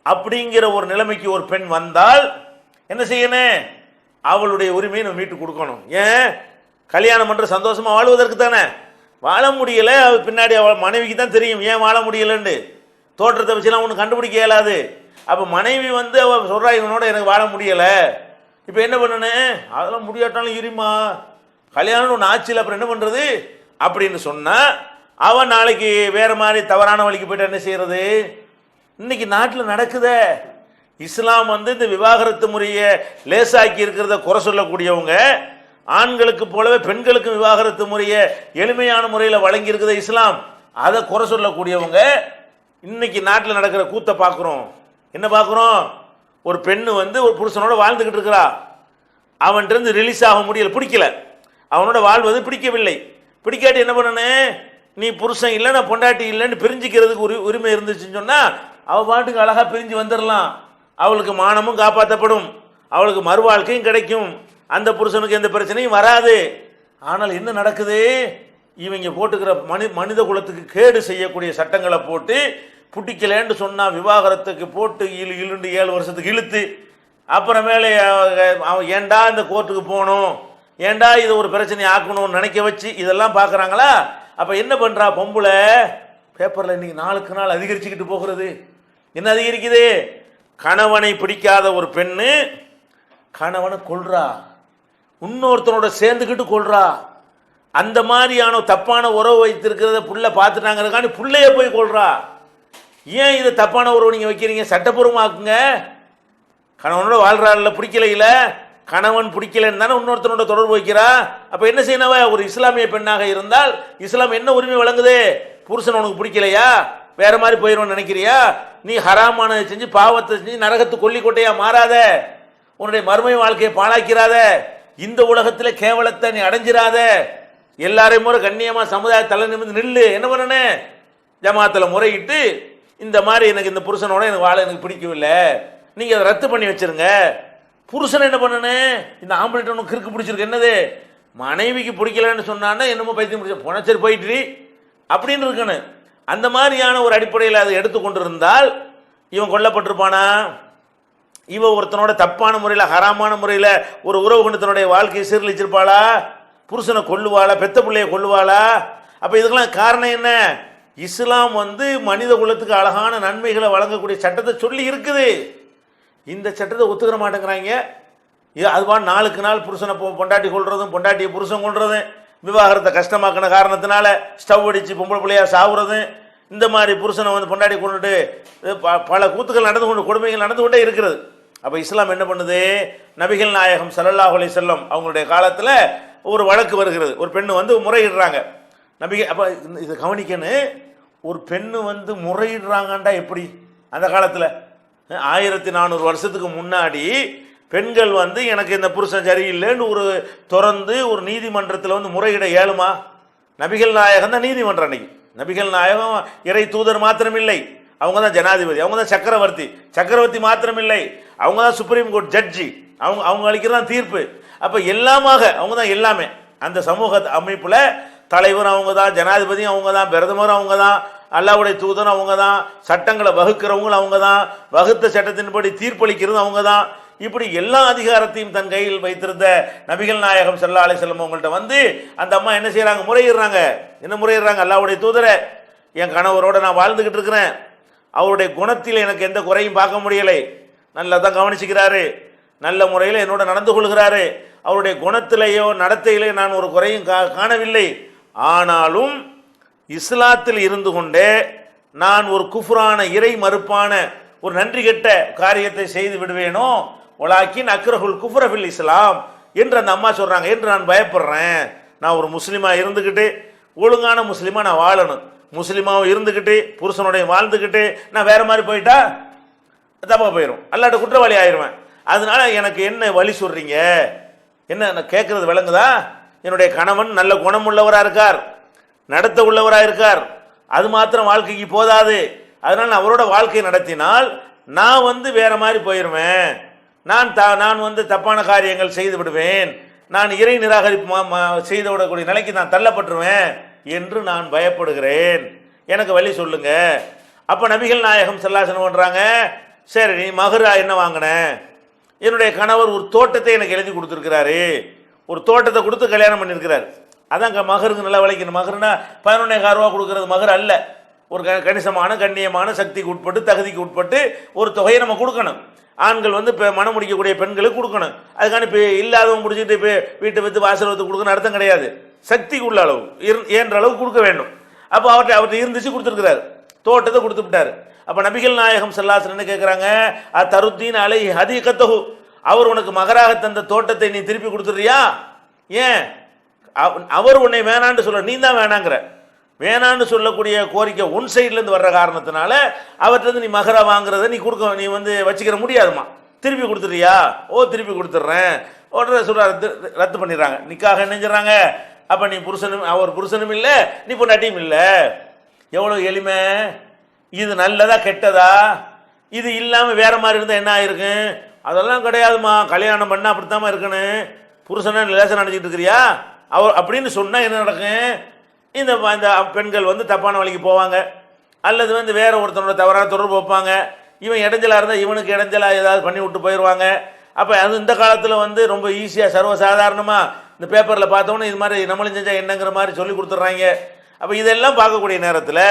அப்படிங்கிற ஒரு நிலைமைக்கு ஒரு பெண் வந்தால் என்ன செய்யணும்? அவளுடைய உரிமையை நம்ம மீட்டு கொடுக்கணும். ஏன்? கல்யாணம் பண்ணுற சந்தோஷமாக வாழ்வதற்கு தானே. வாழ முடியலை, அவள் பின்னாடி அவள் மனைவிக்கு தான் தெரியும் ஏன் வாழ முடியலைன்னு. தோற்றத்தை வச்சுலாம் ஒன்று கண்டுபிடிக்க இயலாது. அப்போ மனைவி வந்து அவள் சொல்கிறா, இவனோட எனக்கு வாழ முடியலை, இப்போ என்ன பண்ணணும்? அதெல்லாம் முடியாட்டாலும் இருமா, கல்யாணம்னு ஒன்று ஆட்சியில் அப்புறம் என்ன பண்ணுறது அப்படின்னு சொன்னால் அவன் நாளைக்கு வேறு மாதிரி தவறான வழிக்கு போய்ட்டு என்ன செய்கிறது? இன்னைக்கு நாட்டில் நடக்குதே. இஸ்லாம் வந்து இந்த விவாகரத்து முறையை லேசாக்கி இருக்கிறத குறை சொல்லக்கூடியவங்க, ஆண்களுக்கு போலவே பெண்களுக்கு விவாகரத்து முறையை எளிமையான முறையில் வழங்கி இருக்கிறத இஸ்லாம், அதை குறை சொல்லக்கூடியவங்க இன்னைக்கு நாட்டில் நடக்கிற கூத்தை பார்க்குறோம். என்ன பார்க்குறோம்? ஒரு பெண்ணு வந்து ஒரு புருஷனோட வாழ்ந்துக்கிட்டு இருக்கிறா, அவன்கிட்ட ரிலீஸ் ஆக முடியல, பிடிக்கல, அவனோட வாழ்வது பிடிக்கவில்லை. பிடிக்காட்டி என்ன பண்ணணும்? நீ புருஷன் இல்லை நான் பொண்டாட்டி இல்லைன்னு பிரிஞ்சுக்கிறதுக்கு உரிமை இருந்துச்சுன்னு சொன்னால் அவள் பாட்டுக்கு அழகாக பிரிஞ்சு வந்துடலாம். அவளுக்கு மானமும் காப்பாற்றப்படும், அவளுக்கு மறுவாழ்க்கையும் கிடைக்கும், அந்த புருஷனுக்கு எந்த பிரச்சனையும் வராது. ஆனால் என்ன நடக்குது? இவங்க போட்டுக்கிற மனித குலத்துக்கு கேடு செய்யக்கூடிய சட்டங்களை போட்டு பிடிக்கலேன்னு சொன்னால் விவாகரத்துக்கு போட்டு இழுண்டு 7 வருஷத்துக்கு இழுத்து அப்புறமேலே அவன் ஏண்டா இந்த கோர்ட்டுக்கு போகணும், ஏண்டா இதை ஒரு பிரச்சனை ஆக்கணும்னு நினைக்க வச்சு இதெல்லாம் பார்க்குறாங்களா? அப்போ என்ன பண்ணுறா பொம்பளை? பேப்பரில் இன்னைக்கு நாளுக்கு நாள் அதிகரிச்சுக்கிட்டு போகிறது. என்ன அதிகரிக்குது? கணவனை பிடிக்காத ஒரு பெண்ணு கணவனை கொல்றா, இன்னொருத்தனோட சேர்ந்துக்கிட்டு கொல்றா. அந்த மாதிரியான தப்பான உறவு வைத்திருக்கிறத புள்ள பார்த்துட்டாங்கிறதுக்காண்டி புள்ளைய போய் கொல்றா. ஏன் இதை தப்பான உறவு நீங்கள் வைக்கிறீங்க? சட்டப்பூர்வமாக்குங்க. கணவனோட வாழ்றாள், பிடிக்கலையில கணவன் பிடிக்கலன்னு தானே இன்னொருத்தனோட தொடர்பு வைக்கிறா. அப்போ என்ன செய்யணவ? ஒரு இஸ்லாமிய பெண்ணாக இருந்தால் இஸ்லாம் என்ன உரிமை வழங்குது? புருஷன் உனக்கு பிடிக்கலையா, வேற மாதிரி போயிடும்னு நினைக்கிறியா? நீ ஹராமானதை செஞ்சு பாவத்தை செஞ்சு நரகத்து கொல்லிக்கொட்டையா மாறாத, உன்னுடைய மறுமை வாழ்க்கையை பாழாக்கிறாத, இந்த உலகத்தில் கேவலத்தை நீ அடைஞ்சிராத, எல்லாரையும் முறை கண்ணியமாக சமுதாய தலை நிமிர்ந்து நில்லு. என்ன பண்ணனே, ஜமாத்தில் முறையிட்டு இந்த மாதிரி எனக்கு இந்த புருஷனோட எனக்கு வாழ எனக்கு பிடிக்கவில்லை, நீங்கள் அதை ரத்து பண்ணி வச்சிருங்க. புருஷனை என்ன பண்ணனே, இந்த ஆம்பளைட்ட ஒன்று கிறுக்கு பிடிச்சிருக்கு. என்னது, மனைவிக்கு பிடிக்கலன்னு சொன்னான்னா என்னமோ பைத்தியம் பிடிச்ச புனச்சரி போயிட்டு அப்படின்னு இருக்கணும். அந்த மாதிரியான ஒரு அடிப்படையில் அதை எடுத்துக்கொண்டு இருந்தால் இவன் கொல்லப்பட்டிருப்பானா? இவன் ஒருத்தனோட தப்பான முறையில் ஹராமான முறையில் ஒரு உறவு கொண்டு தன்னுடைய வாழ்க்கையை சீரழிச்சிருப்பாளா? புருஷனை கொல்லுவாளா? பெத்த பிள்ளையை கொல்லுவாளா? அப்போ இதுக்கெல்லாம் காரணம் என்ன? இஸ்லாம் மனித குலத்துக்கு அழகான நன்மைகளை வழங்கக்கூடிய சட்டத்தை சொல்லி இருக்குது. இந்த சட்டத்தை ஒத்துக்கிற மாட்டேங்கிறாங்க. அதுவா நாளுக்கு நாள் புருஷனை பொண்டாட்டி கொள்றதும் பொண்டாட்டியை புருஷன் கொள்றதும், விவாகரத்தை கஷ்டமாக்கின காரணத்தினால ஸ்டவ் அடித்து பொம்பளை பிள்ளையா சாவுறதும், இந்த மாதிரி புருஷனை பொண்டாட்டி கொண்டுட்டு பல கூத்துக்கள் நடந்து கொண்டு கொடுமைகள் நடந்து கொண்டே இருக்கிறது. அப்போ இஸ்லாம் என்ன பண்ணுது? நபிகள் நாயகம் ஸல்லல்லாஹு அலைஹி வஸல்லம் அவங்களுடைய காலத்தில் ஒரு வழக்கு வருகிறது. ஒரு பெண்ணு முறையிடுறாங்க. அப்போ இதை கவனிக்கணும். ஒரு பெண்ணு முறையிடுறாங்கண்டா எப்படி? அந்த காலத்தில் 1400 வருஷத்துக்கு முன்னாடி பெண்கள் எனக்கு இந்த புருஷன் சரியில்லைன்னு திறந்து ஒரு நீதிமன்றத்தில் முறையிட இயலுமா? நபிகள் நாயகம் தான் நீதிமன்றம். அன்னைக்கு நபிகள் நாயகம் இறை தூதர் மாத்திரம் இல்லை, அவங்க தான் ஜனாதிபதி, அவங்க தான் சக்கரவர்த்தி மாத்திரம் இல்லை, அவங்க தான் சுப்ரீம் கோர்ட் ஜட்ஜி, அவங்க அளிக்கிறதான் தீர்ப்பு. அப்போ எல்லாமாக அவங்க தான் எல்லாமே. அந்த சமூக அமைப்பில் தலைவர் அவங்க தான், ஜனாதிபதியும் அவங்க தான், பிரதமரும் அவங்க தான், அல்லாஹ்வுடைய தூதரும் அவங்க தான், சட்டங்களை வகுக்கிறவங்களும் அவங்க தான், வகுத்த சட்டத்தின்படி தீர்ப்பளிக்கிறது அவங்க தான். இப்படி எல்லா அதிகாரத்தையும் தன் கையில் வைத்திருந்த நபிகள் நாயகம் ஸல்லல்லாஹு அலைஹி வஸல்லம் அவங்கள்ட்ட அந்த அம்மா என்ன செய்யறாங்க? முறையிடுறாங்க. என்ன முறையிடுறாங்க? அல்லாஹ்வுடைய தூதரே, என் கணவரோட நான் வாழ்ந்துகிட்டு இருக்கிறேன், அவருடைய குணத்தில் எனக்கு எந்த குறையும் பார்க்க முடியலை, நல்லா தான் கவனிச்சுக்கிறாரு, நல்ல முறையில் என்னோட நடந்து கொள்கிறாரு, அவருடைய குணத்திலேயோ நடத்தையிலேயோ நான் ஒரு குறையும் காணவில்லை. ஆனாலும் இஸ்லாத்தில் இருந்து கொண்டே நான் ஒரு குஃப்ரான இறை மறுப்பான ஒரு நன்றி கெட்ட காரியத்தை செய்து விடுவேனோ, வலாக்கின் அக்ரஹுல் குஃப்ர ஃபில் இஸ்லாம் என்று அந்த அம்மா சொல்றாங்க என்று நான் பயப்படுறேன். நான் ஒரு முஸ்லீமா இருந்துக்கிட்டு ஒழுங்கான முஸ்லீமா நான் வாழணும், முஸ்லீமாவும் இருந்துக்கிட்டு புருஷனுடைய வாழ்ந்துக்கிட்டு நான் வேற மாதிரி போயிட்டா தப்பா போயிடும், அல்லாட்ட குற்றவாளி ஆயிடுவேன். அதனால எனக்கு என்ன வழி சொல்றீங்க? என்ன கேட்கறது விளங்குதா? என்னுடைய கணவன் நல்ல குணமுள்ளவராக இருக்கார், நடத்த உள்ளவராக இருக்கார், அது மாத்திரம் வாழ்க்கைக்கு போதாது. அதனால் நான் அவரோட வாழ்க்கை நடத்தினால் நான் வேற மாதிரி போயிடுவேன், நான் தப்பான காரியங்கள் செய்து விடுவேன், நான் இறை நிராகரிப்பு செய்து விடக்கூடிய நிலைக்கு நான் தள்ளப்பட்டுருவேன் என்று நான் பயப்படுகிறேன், எனக்கு வழி சொல்லுங்க. அப்போ நபிகள் நாயகம் ஸல்லல்லாஹு அலைஹி வஸல்லம் பண்றாங்க, சரி நீ மஹரா என்ன வாங்கின? என்னுடைய கணவர் ஒரு தோட்டத்தை எனக்கு எழுதி கொடுத்துருக்கிறாரு, ஒரு தோட்டத்தை கொடுத்து கல்யாணம் பண்ணியிருக்கிறார். அதான் மகருக்கு நல்லா விளைக்கணும். மகருனா 11,000 ரூபா கொடுக்கறது மகர் அல்ல. ஒரு கணிசமான கண்ணியமான சக்திக்கு உட்பட்டு தகுதிக்கு உட்பட்டு ஒரு தொகையை நம்ம கொடுக்கணும். ஆண்கள் மனம் முடிக்கக்கூடிய பெண்களுக்கு கொடுக்கணும். அதுக்கான இப்போ இல்லாதவங்க முடிச்சுட்டு இப்போ வீட்டை வைத்து வாசல் வைத்து கொடுக்கணும் அர்த்தம் கிடையாது. சக்திக்கு உள்ள அளவு ஏன்ற அளவு கொடுக்க வேண்டும். அப்போ அவர்கிட்ட இருந்துச்சு கொடுத்துருக்கிறார், தோட்டத்தை கொடுத்து விட்டார். அப்போ நபிகள் நாயகம் ஸல்லல்லாஹு அலைஹி வஸல்லம் என்ன கேட்குறாங்க? தருத்தீன் அலை ஹதீகத்தஹு, அவர் உனக்கு மகராக தந்த தோட்டத்தை நீ திருப்பி கொடுத்துறியா? ஏன் அவர் உன்னை வேணான்னு சொல்ல, நீ தான் வேணாங்கிற. வேணான்னு சொல்லக்கூடிய கோரிக்கை ஒன் சைட்லேருந்து வர்ற காரணத்தினால அவர்கிட்ட நீ மகரா வாங்குறத நீ கொடுக்க நீ வச்சுக்கிற முடியாதுமா. திருப்பி கொடுத்துறியா? ஓ திருப்பி கொடுத்துட்றேன். உடனே ரத்து பண்ணிடுறாங்க. நிக்காக நினைஞ்சிடறாங்க. அப்போ நீ புருஷனும் அவர் புருஷனும் இல்லை, நீ பொண்டாட்டியும் இல்லை. எவ்வளோ எளிமை! இது நல்லதா கெட்டதா? இது இல்லாமல் வேற மாதிரி இருந்தால் என்ன ஆயிருக்கு? அதெல்லாம் கிடையாதுமா, கல்யாணம் பண்ணால் அப்படித்தாம்மா இருக்கணும். புருஷனை லேசன் நினச்சிட்டு இருக்கிறியா அவர் அப்படின்னு சொன்னால் என்ன நடக்கும்? இந்த பெண்கள் தப்பான வழிக்கு போவாங்க, அல்லது வேற ஒருத்தனோட தவறான தொடர்பு வைப்பாங்க. இவன் இடைஞ்சலாக இருந்தால் இவனுக்கு இடைஞ்சலாக ஏதாவது பண்ணி விட்டு போயிடுவாங்க. அப்போ அது இந்த காலத்தில் ரொம்ப ஈஸியாக சர்வசாதாரணமாக இந்த பேப்பரில் பார்த்தோன்னே இது மாதிரி நம்மளும் செஞ்சால் என்னங்கிற மாதிரி சொல்லி கொடுத்துட்றாங்க. அப்போ இதெல்லாம் பார்க்கக்கூடிய நேரத்தில்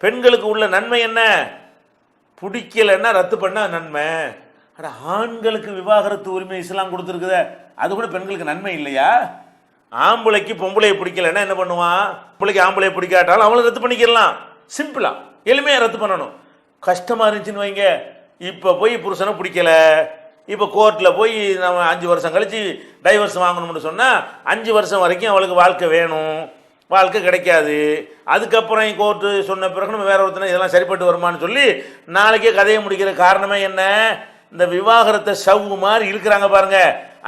பெண்களுக்கு உள்ள நன்மை என்ன? பிடிக்கலைன்னா ரத்து பண்ணால் நன்மை. ஆனால் ஆண்களுக்கு விவாகரத்து உரிமை இஸ்லாம் கொடுத்துருக்குத, அது கூட பெண்களுக்கு நன்மை இல்லையா? ஆம்பளைக்கு பொம்பளையை பிடிக்கலைன்னா என்ன பண்ணுவான்? பிள்ளைக்கு ஆம்பளையை பிடிக்காட்டாலும் அவளை ரத்து பண்ணிக்கலாம். சிம்பிளா எளிமையாக ரத்து பண்ணணும். கஷ்டமாக இருந்துச்சுன்னு வைங்க, இப்போ போய் புருஷனை பிடிக்கல, இப்போ கோர்ட்டில் போய் நம்ம 5 வருஷம் கழித்து டைவர்ஸ் வாங்கணும்னு சொன்னால் 5 வருஷம் வரைக்கும் அவளுக்கு வாழ்க்கை வேணும், வாழ்க்கை கிடைக்காது. அதுக்கப்புறம் கோர்ட்டு சொன்ன பிறகு நம்ம வேற ஒருத்தனை இதெல்லாம் சரிப்பட்டு வருமானு சொல்லி நாளைக்கே கதையை முடிக்கிற காரணமே என்ன? இந்த விவாகரத்தை சவ்வு மாதிரி இழுக்கிறாங்க பாருங்க.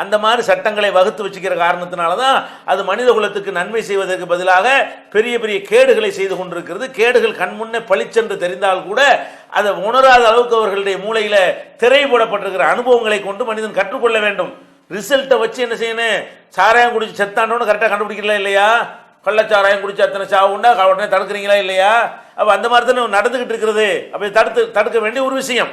அந்த மாதிரி சட்டங்களை வகுத்து வச்சுக்கிற காரணத்தினால தான் அது மனித குலத்துக்கு நன்மை செய்வதற்கு பதிலாக பெரிய பெரிய கேடுகளை செய்து கொண்டிருக்கிறது. கேடுகள் கண்முன்னே பளிச்சென்று தெரிந்தால் கூட அதை உணராத அளவுக்கு அவர்களுடைய மூளையில திரை போடப்பட்டிருக்கிற அனுபவங்களை கொண்டு மனிதன் கற்றுக்கொள்ள வேண்டும். ரிசல்ட்டை வச்சு என்ன செய்யணும்? சாராயம் குடிச்சு செத்தாண்டோன்னு கரெக்டாக கண்டுபிடிக்கல இல்லையா? கள்ளச்சாராயம் குடிச்சு அத்தனை சாவுண்டா உடனே தடுக்கிறீங்களா இல்லையா? அப்போ அந்த மாதிரி தானே நடந்துகிட்டு இருக்கிறது. அப்போ தடுக்க வேண்டிய ஒரு விஷயம்.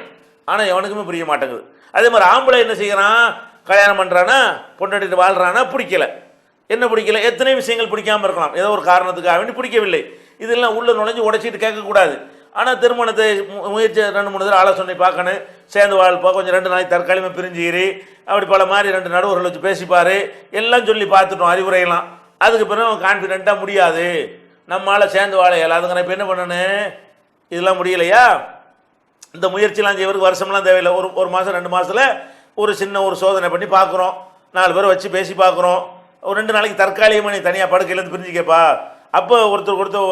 ஆனால் எவனுக்குமே புரிய மாட்டேங்குது. அதே மாதிரி ஆம்பளை என்ன செய்கிறான்? கல்யாணம் பண்ணுறானா, பொண்டாட்டிட்டு வாழ்கிறானா, பிடிக்கல. என்ன பிடிக்கல? எத்தனை விஷயங்கள் பிடிக்காமல் இருக்கலாம். ஏதோ ஒரு காரணத்துக்காக வேண்டி பிடிக்கவில்லை. இதெல்லாம் உள்ள நுழைஞ்சு உடைச்சிட்டு கேட்கக்கூடாது. ஆனால் திருமணத்தை முயற்சி 2-3 தடவை ஆலோசனை பார்க்கணும். சேர்ந்து வாழ்ப்பா, கொஞ்சம் 2 நாளைக்கு தற்காலிகமாக பிரிஞ்சிரு, அப்படி பல மாதிரி 2 நடுவர்கள் வச்சு பேசிப்பார், எல்லாம் சொல்லி பார்த்துட்டோம் அறிவுரையெல்லாம். அதுக்கு பிறகு அவன் கான்ஃபிடென்ட்டாக முடியாது, நம்மளால் சேர்ந்து வாழ இயலாதுங்கிற. இப்போ என்ன பண்ணணும்? இதெல்லாம் முடியலையா? இந்த முயற்சிலாம் செய்வதற்கு வருஷம்லாம் தேவையில்லை. ஒரு மாதம் 2 மாதத்தில் ஒரு சின்ன ஒரு சோதனை பண்ணி பார்க்குறோம். 4 பேர் வச்சு பேசி பார்க்குறோம். ஒரு 2 நாளைக்கு தற்காலிகமாக நீ தனியாக படுக்கையிலேருந்து பிரிஞ்சிக்கப்பா, அப்போ ஒருத்தர்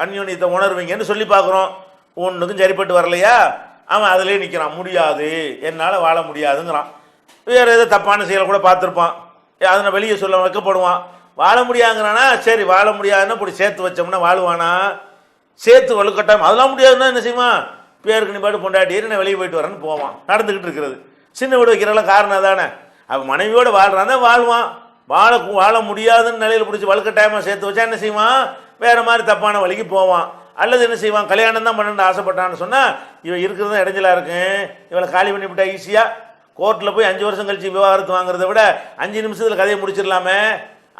அந்யோன்யத்தை உணர்வீங்கன்னு சொல்லி பார்க்குறோம். ஒன்றுக்கும் சரிப்பட்டு வரலையா? அவன் அதிலே நிற்கிறான். முடியாது, என்னால் வாழ முடியாதுங்கிறான். வேறு ஏதோ தப்பான செயலை கூட பார்த்துருப்பான், அதனை வெளியே சொல்ல வைக்கப்படுவான். வாழ முடியாங்கிறானா? சரி, வாழ முடியாதுன்னா இப்படி சேர்த்து வச்சோம்னா வாழ்வானா? சேர்த்து வலுக்கட்டாமல் அதெல்லாம் முடியாதுன்னா என்ன செய்வான்? பேருக்கு நீ பாட்டு பொண்டாட்டியர் நான் வெளியே போயிட்டு வரேன்னு போவான். நடந்துக்கிட்டு இருக்கிறது. சின்ன வீடு வைக்கிறலாம் காரணம் தானே. அவன் மனைவியோடு வாழ்றான் தான் வாழ்வான். வாழ முடியாதுன்னு நிலையில் பிடிச்சி வலுக்கட்டாயமாக சேர்த்து வச்சா என்ன செய்வான்? வேறு மாதிரி தப்பான வழிக்கு போவான். அல்லது என்ன செய்வான்? கல்யாணம் தான் பண்ணணுன்னு ஆசைப்பட்டான்னு சொன்னால் இவன் இருக்கிறது தான் இடைஞ்சலாக இருக்கும், இவளை காலி பண்ணிவிட்டா ஈஸியாக. கோர்ட்டில் போய் 5 வருஷம் கழிச்சு விவாகரத்து வாங்குறத விட 5 நிமிஷத்தில் கதையை முடிச்சிடலாமே.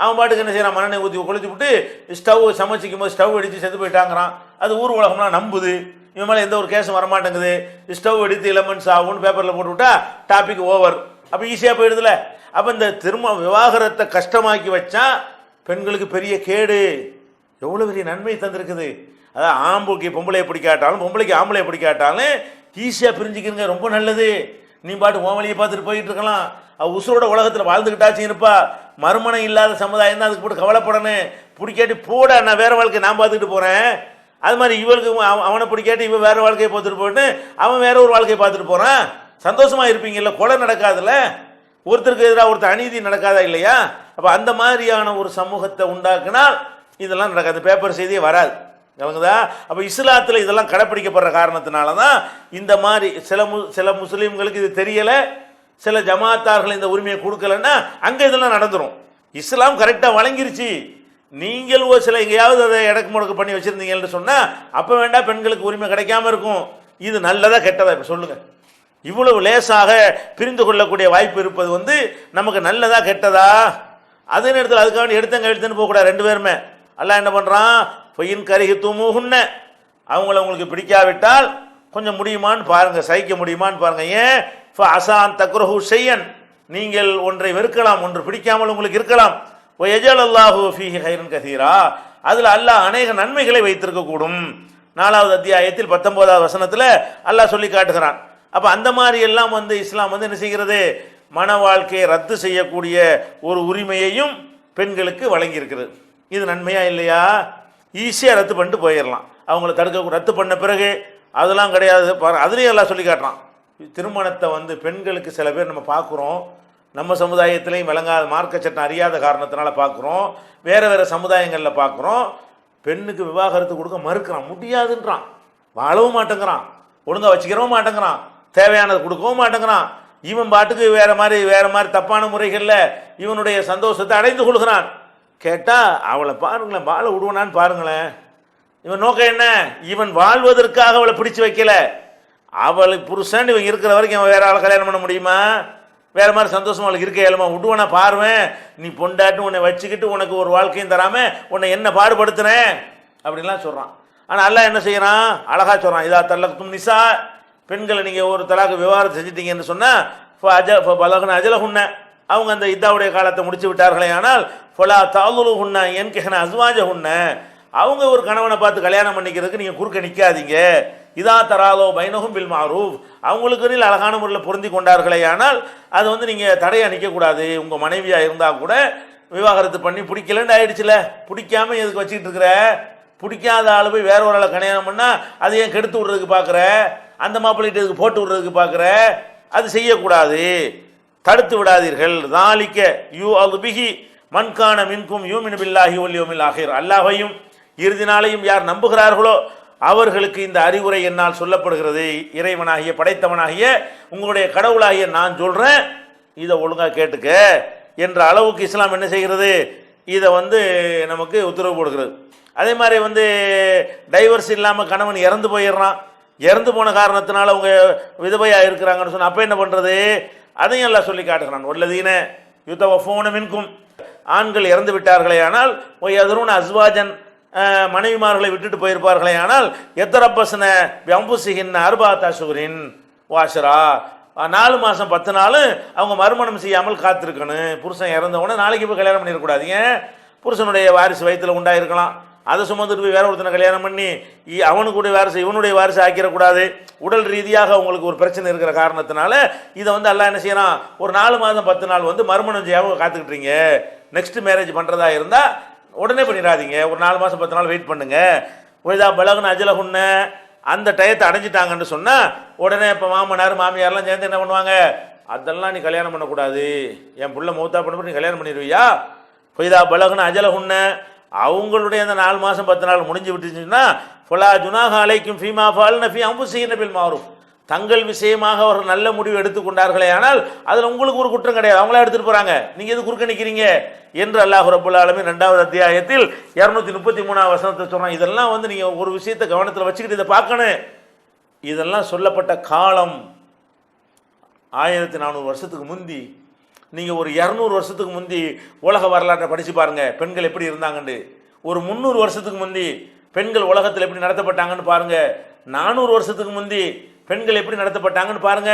அவன் பாட்டுக்கு என்ன செய்யறான்? மண்ணெண்ணெய் ஊற்றி கொளுத்தி விட்டு ஸ்டவ் சமைச்சிக்கும் போது ஸ்டவ் அடித்து செத்து போயிட்டாங்கிறான். அது ஊர் உலகம்லாம் நம்புது. இவன் மேலே எந்த ஒரு கேஸும் வரமாட்டேங்குது. ஸ்டவ் அடித்து லெமன்ஸ் ஆகும்னு பேப்பரில் போட்டு விட்டா டாபிக் ஓவர். அப்போ ஈஸியாக போயிடுதுல. அப்போ இந்த விவாகரத்தை கஷ்டமாக்கி வச்சா பெண்களுக்கு பெரிய கேடு. எவ்வளோ பெரிய நன்மை தந்திருக்குது. அதான் ஆம்புக்கு பொம்பளையை பிடிக்காட்டாலும் பொம்பளைக்கு ஆம்பளையை பிடிக்காட்டாலும் ஈஸியாக பிரிஞ்சுக்கிறங்க, ரொம்ப நல்லது. நீ பாட்டு ஓமலியை பார்த்துட்டு போயிட்டு இருக்கலாம். உசுரோட உலகத்தில் வாழ்ந்துக்கிட்டாச்சும் இருப்பா. மறுமணம் இல்லாத சமுதாயம் தான் அதுக்கு போட்டு கவலைப்படணும். பிடிக்காட்டி போட, நான் வேற வாழ்க்கை நான் பார்த்துக்கிட்டு போகிறேன். அது மாதிரி இவளுக்கு அவனை பிடிக்காட்டி இவன் வேற வாழ்க்கையை பார்த்துட்டு போயிட்டு அவன் வேற ஒரு வாழ்க்கையை பார்த்துட்டு போகிறான். சந்தோஷமாக இருப்பீங்கல்ல, கொலை நடக்காதுல்ல, ஒருத்தருக்கு எதிராக ஒருத்தர் அநீதி நடக்காதா இல்லையா? அப்போ அந்த மாதிரியான ஒரு சமூகத்தை உண்டாக்குனால் இதெல்லாம் நடக்காது, பேப்பர் செய்தியே வராது. அவங்கதா. அப்போ இஸ்லாத்தில் இதெல்லாம் கடைப்பிடிக்கப்படுற காரணத்தினால தான் இந்த மாதிரி சில முஸ்லீம்களுக்கு இது தெரியலை, சில ஜமாத்தார்கள் இந்த உரிமையை கொடுக்கலன்னா அங்கே இதெல்லாம் நடந்துடும். இஸ்லாம் கரெக்டாக வழங்கிருச்சு. நீங்கள் சில எங்கேயாவது அதை எடக்கு முடக்கு பண்ணி வச்சுருந்தீங்கன்னு சொன்னால் அப்போ வேண்டாம் பெண்களுக்கு உரிமை கிடைக்காம இருக்கும். இது நல்லதா கெட்டதா? இப்போ சொல்லுங்கள். இவ்வளவு லேசாக பிரிந்து கொள்ளக்கூடிய வாய்ப்பு இருப்பது நமக்கு நல்லதா கெட்டதா? அதே நேரத்தில் அதுக்காக எடுத்தங்க எடுத்துன்னு போகக்கூடாது. 2 பேருமே அல்லாஹ் என்ன பண்ணுறான்? பொய்யின் கருகி தூமுகுன்ன, அவங்கள உங்களுக்கு பிடிக்காவிட்டால் கொஞ்சம் முடியுமான்னு பாருங்க, சகிக்க முடியுமான்னு பாருங்க. ஏன்? அசான் தக்ரஹு ஷையன், நீங்கள் ஒன்றை வெறுக்கலாம், ஒன்று பிடிக்காமல் உங்களுக்கு இருக்கலாம். ஒயஜல் அல்லாஹு ஃபீஹி ஹைரன் கதீரா, அதில் அல்லாஹ் அநேக நன்மைகளை வைத்திருக்க கூடும். 4வது அத்தியாயத்தில் 19வது வசனத்தில் அல்லாஹ் சொல்லி காட்டுகிறான். அப்போ அந்த மாதிரி எல்லாம் இஸ்லாம் என்ன செய்கிறது? மன வாழ்க்கையை ரத்து செய்யக்கூடிய ஒரு உரிமையையும் பெண்களுக்கு வழங்கி இருக்கிறது. இது நன்மையா இல்லையா? ஈஸியாக ரத்து பண்ணிட்டு போயிடலாம். அவங்கள ரத்து பண்ண பிறகு அதெல்லாம் கிடையாது. அதுலேயும் எல்லாம் சொல்லி காட்டுறான். திருமணத்தை பெண்களுக்கு சில பேர் நம்ம பார்க்குறோம், நம்ம சமுதாயத்திலையும் விளங்காத மார்க்க சட்டம் அறியாத காரணத்தினால பார்க்குறோம், வேறு சமுதாயங்களில் பார்க்குறோம். பெண்ணுக்கு விவாகரத்து கொடுக்க மறுக்கிறான், முடியாதுன்றான், வாழவும் மாட்டேங்கிறான், ஒழுங்காக வச்சுக்கிறவும் மாட்டேங்கிறான், தேவையானது கொடுக்கவும் மாட்டேங்கிறான். இவன் பாட்டுக்கு வேறு மாதிரி தப்பான முறைகளில் இவனுடைய சந்தோஷத்தை அடைந்து கொள்கிறான். கேட்டால் அவளை பாருங்களேன், வாழ விடுவனான்னு பாருங்களேன். இவன் நோக்கம் என்ன? இவன் வாழ்வதற்காக அவளை பிடிச்சு வைக்கல. அவளுக்கு புருஷன் இவன் இருக்கிற வரைக்கும் அவன் வேற ஆளை கல்யாணம் பண்ண முடியுமா? வேற மாதிரி சந்தோஷமா அவளுக்கு இருக்க இயலுமா? விடுவனா பாருவேன், நீ பொண்டாட்டு உன்னை வச்சுக்கிட்டு உனக்கு ஒரு வாழ்க்கையும் தராம உன்னை என்ன பாடுபடுத்துனேன் அப்படின்லாம் சொல்கிறான். ஆனால் அல்லாஹ் என்ன செய்யறான்? அழகா சொல்கிறான். இதா தல்லக்தும் நிசா, பெண்களை நீங்கள் ஒரு தலாக்கு விவாகரத்து செஞ்சிட்டீங்கன்னு சொன்னால் பலகுன அஜலகுன்ன, அவங்க அந்த இதாவுடைய காலத்தை முடிச்சு விட்டார்களே, ஆனால் ஃபலா தாலுலுகுன்ன என்கிஹன அஸ்வாஜகுன்ன, அவங்க ஒரு கணவனை பார்த்து கல்யாணம் பண்ணிக்கிறதுக்கு நீங்கள் குறுக்க நிற்காதீங்க. இதா தராலோ பைனகும் பில் மாரூஃப், அவங்களுக்கு அழகான முறையில் பொருந்தி கொண்டார்களே, ஆனால் அது நீங்கள் தடையாக நிற்கக்கூடாது. உங்கள் மனைவியாக இருந்தால் கூட விவாகரத்து பண்ணி பிடிக்கலன்னு ஆயிடுச்சுல, பிடிக்காம எதுக்கு வச்சுக்கிட்டு இருக்கிற? பிடிக்காத ஆள் போய் வேற ஒரு ஆளை கல்யாணம் பண்ணால் அதை ஏன் கெடுத்து விடுறதுக்கு பார்க்குற? அந்த மாப்பிள்ளைட்டு இதுக்கு போட்டு விடுறதுக்கு பார்க்குற? அது செய்யக்கூடாது. தடுத்து விடாதீர்கள். தாலிக்க யூ அல்பிஹி மன்கான மின்கும் யூமினு பில்லாஹி வல் யௌமில் ஆகிர். அல்லாஹ்வையும் இறுதி நாளையும் யார் நம்புகிறார்களோ அவர்களுக்கு இந்த அறிவுரை என்னால் சொல்லப்படுகிறது. இறைவனாகிய படைத்தவனாகிய உங்களுடைய கடவுளாகிய நான் சொல்றேன், இதை ஒழுங்கா கேட்டுக்க என்ற அளவுக்கு இஸ்லாம் என்ன செய்கிறது, இதை நமக்கு உத்தரவு போடுகிறது. அதே மாதிரி டைவர்ஸ் இல்லாமல் கணவன் இறந்து போயிடுறான், இறந்து போன காரணத்தினால அவங்க விதவையாக இருக்கிறாங்கன்னு சொன்னால் அப்போ என்ன பண்ணுறது, அதையும் எல்லாம் சொல்லி காட்டுகிறான். உள்ளதீன யுத்தவஃபூன மின்கும், ஆண்கள் இறந்து விட்டார்களே ஆனால் எதரும் அஸ்வாஜன் மனைவிமார்களை விட்டுட்டு போயிருப்பார்களே ஆனால் எத்தரப்பசன அம்புசிகின் அர்பாத்தாசுரின் வாஷரா 4 மாதம் 10 நாள் அவங்க மறுமணம் செய்யாமல் காத்திருக்கணும். புருஷன் இறந்தவொடனே நாளைக்கு போய் கல்யாணம் பண்ணிடக்கூடாது. ஏன், புருஷனுடைய வாரிசு வயிற்றில் உண்டாயிருக்கலாம், அதை சுமந்துட்டு போய் வேற ஒருத்தனை கல்யாணம் பண்ணி அவனுக்குடைய வாரிசு இவனுடைய வாரிசு ஆக்கிடக்கூடாது. உடல் ரீதியாக அவங்களுக்கு ஒரு பிரச்சனை இருக்கிற காரணத்தினால இதை அல்லாஹ் என்ன செய்யறான், ஒரு 4 மாதம் 10 நாள் மறுமணம் செய்யாமல் காத்துக்கிட்டீங்க. நெக்ஸ்ட் மேரேஜ் பண்ணுறதா இருந்தால் உடனே பண்ணிடாதீங்க, ஒரு 4 மாதம் 10 நாள் வெயிட் பண்ணுங்க. ஒய்தா பலகுன்னு அஜலகுன்ன, அந்த டயத்தை அடைஞ்சிட்டாங்கன்னு சொன்னால் உடனே இப்போ மாமனார் மாமியார்லாம் சேர்ந்து என்ன பண்ணுவாங்க, அதெல்லாம் நீ கல்யாணம் பண்ணக்கூடாது, என் புள்ள மௌத்தா பண்ண நீ கல்யாணம் பண்ணிடுவியா. ஒய்தா பலகுன்னு அஜலகுன்ன, அவங்களுடைய அந்த 4 மாதம் 10 நாள் முடிஞ்சு விட்டுச்சுன்னா ஃபலா ஜுனாஹ அலைக்கும் ஃபீமா ஃபால்ன ஃபீ அன்ஃபுஸிஹின்ன பில் மஅரூஃப், தங்கள் விஷயமாக அவர்கள் நல்ல முடிவு எடுத்துக்கொண்டார்களே ஆனால் அதில் உங்களுக்கு ஒரு குற்றம் கிடையாது, அவங்களா எடுத்துகிட்டு போகிறாங்க, நீங்கள் எது குறுக்க நிற்கிறீங்க என்று அல்லாஹ் ரப்புல் ஆலமீன் 2வது அத்தியாயத்தில் 233வது வசனத்தை சொல்கிறான். இதெல்லாம் நீங்கள் ஒரு விஷயத்தை கவனத்தில் வச்சுக்கிட்டு இதை பார்க்கணும். இதெல்லாம் சொல்லப்பட்ட காலம் 1400 வருஷத்துக்கு முந்தி. நீங்கள் ஒரு 200 வருஷத்துக்கு முந்தி உலக வரலாற்றை படித்து பாருங்கள், பெண்கள் எப்படி இருந்தாங்கன்னு. ஒரு 300 வருஷத்துக்கு முந்தி பெண்கள் உலகத்தில் எப்படி நடத்தப்பட்டாங்கன்னு பாருங்கள். 400 வருஷத்துக்கு முந்தி பெண்கள் எப்படி நடத்தப்பட்டாங்கன்னு பாருங்க.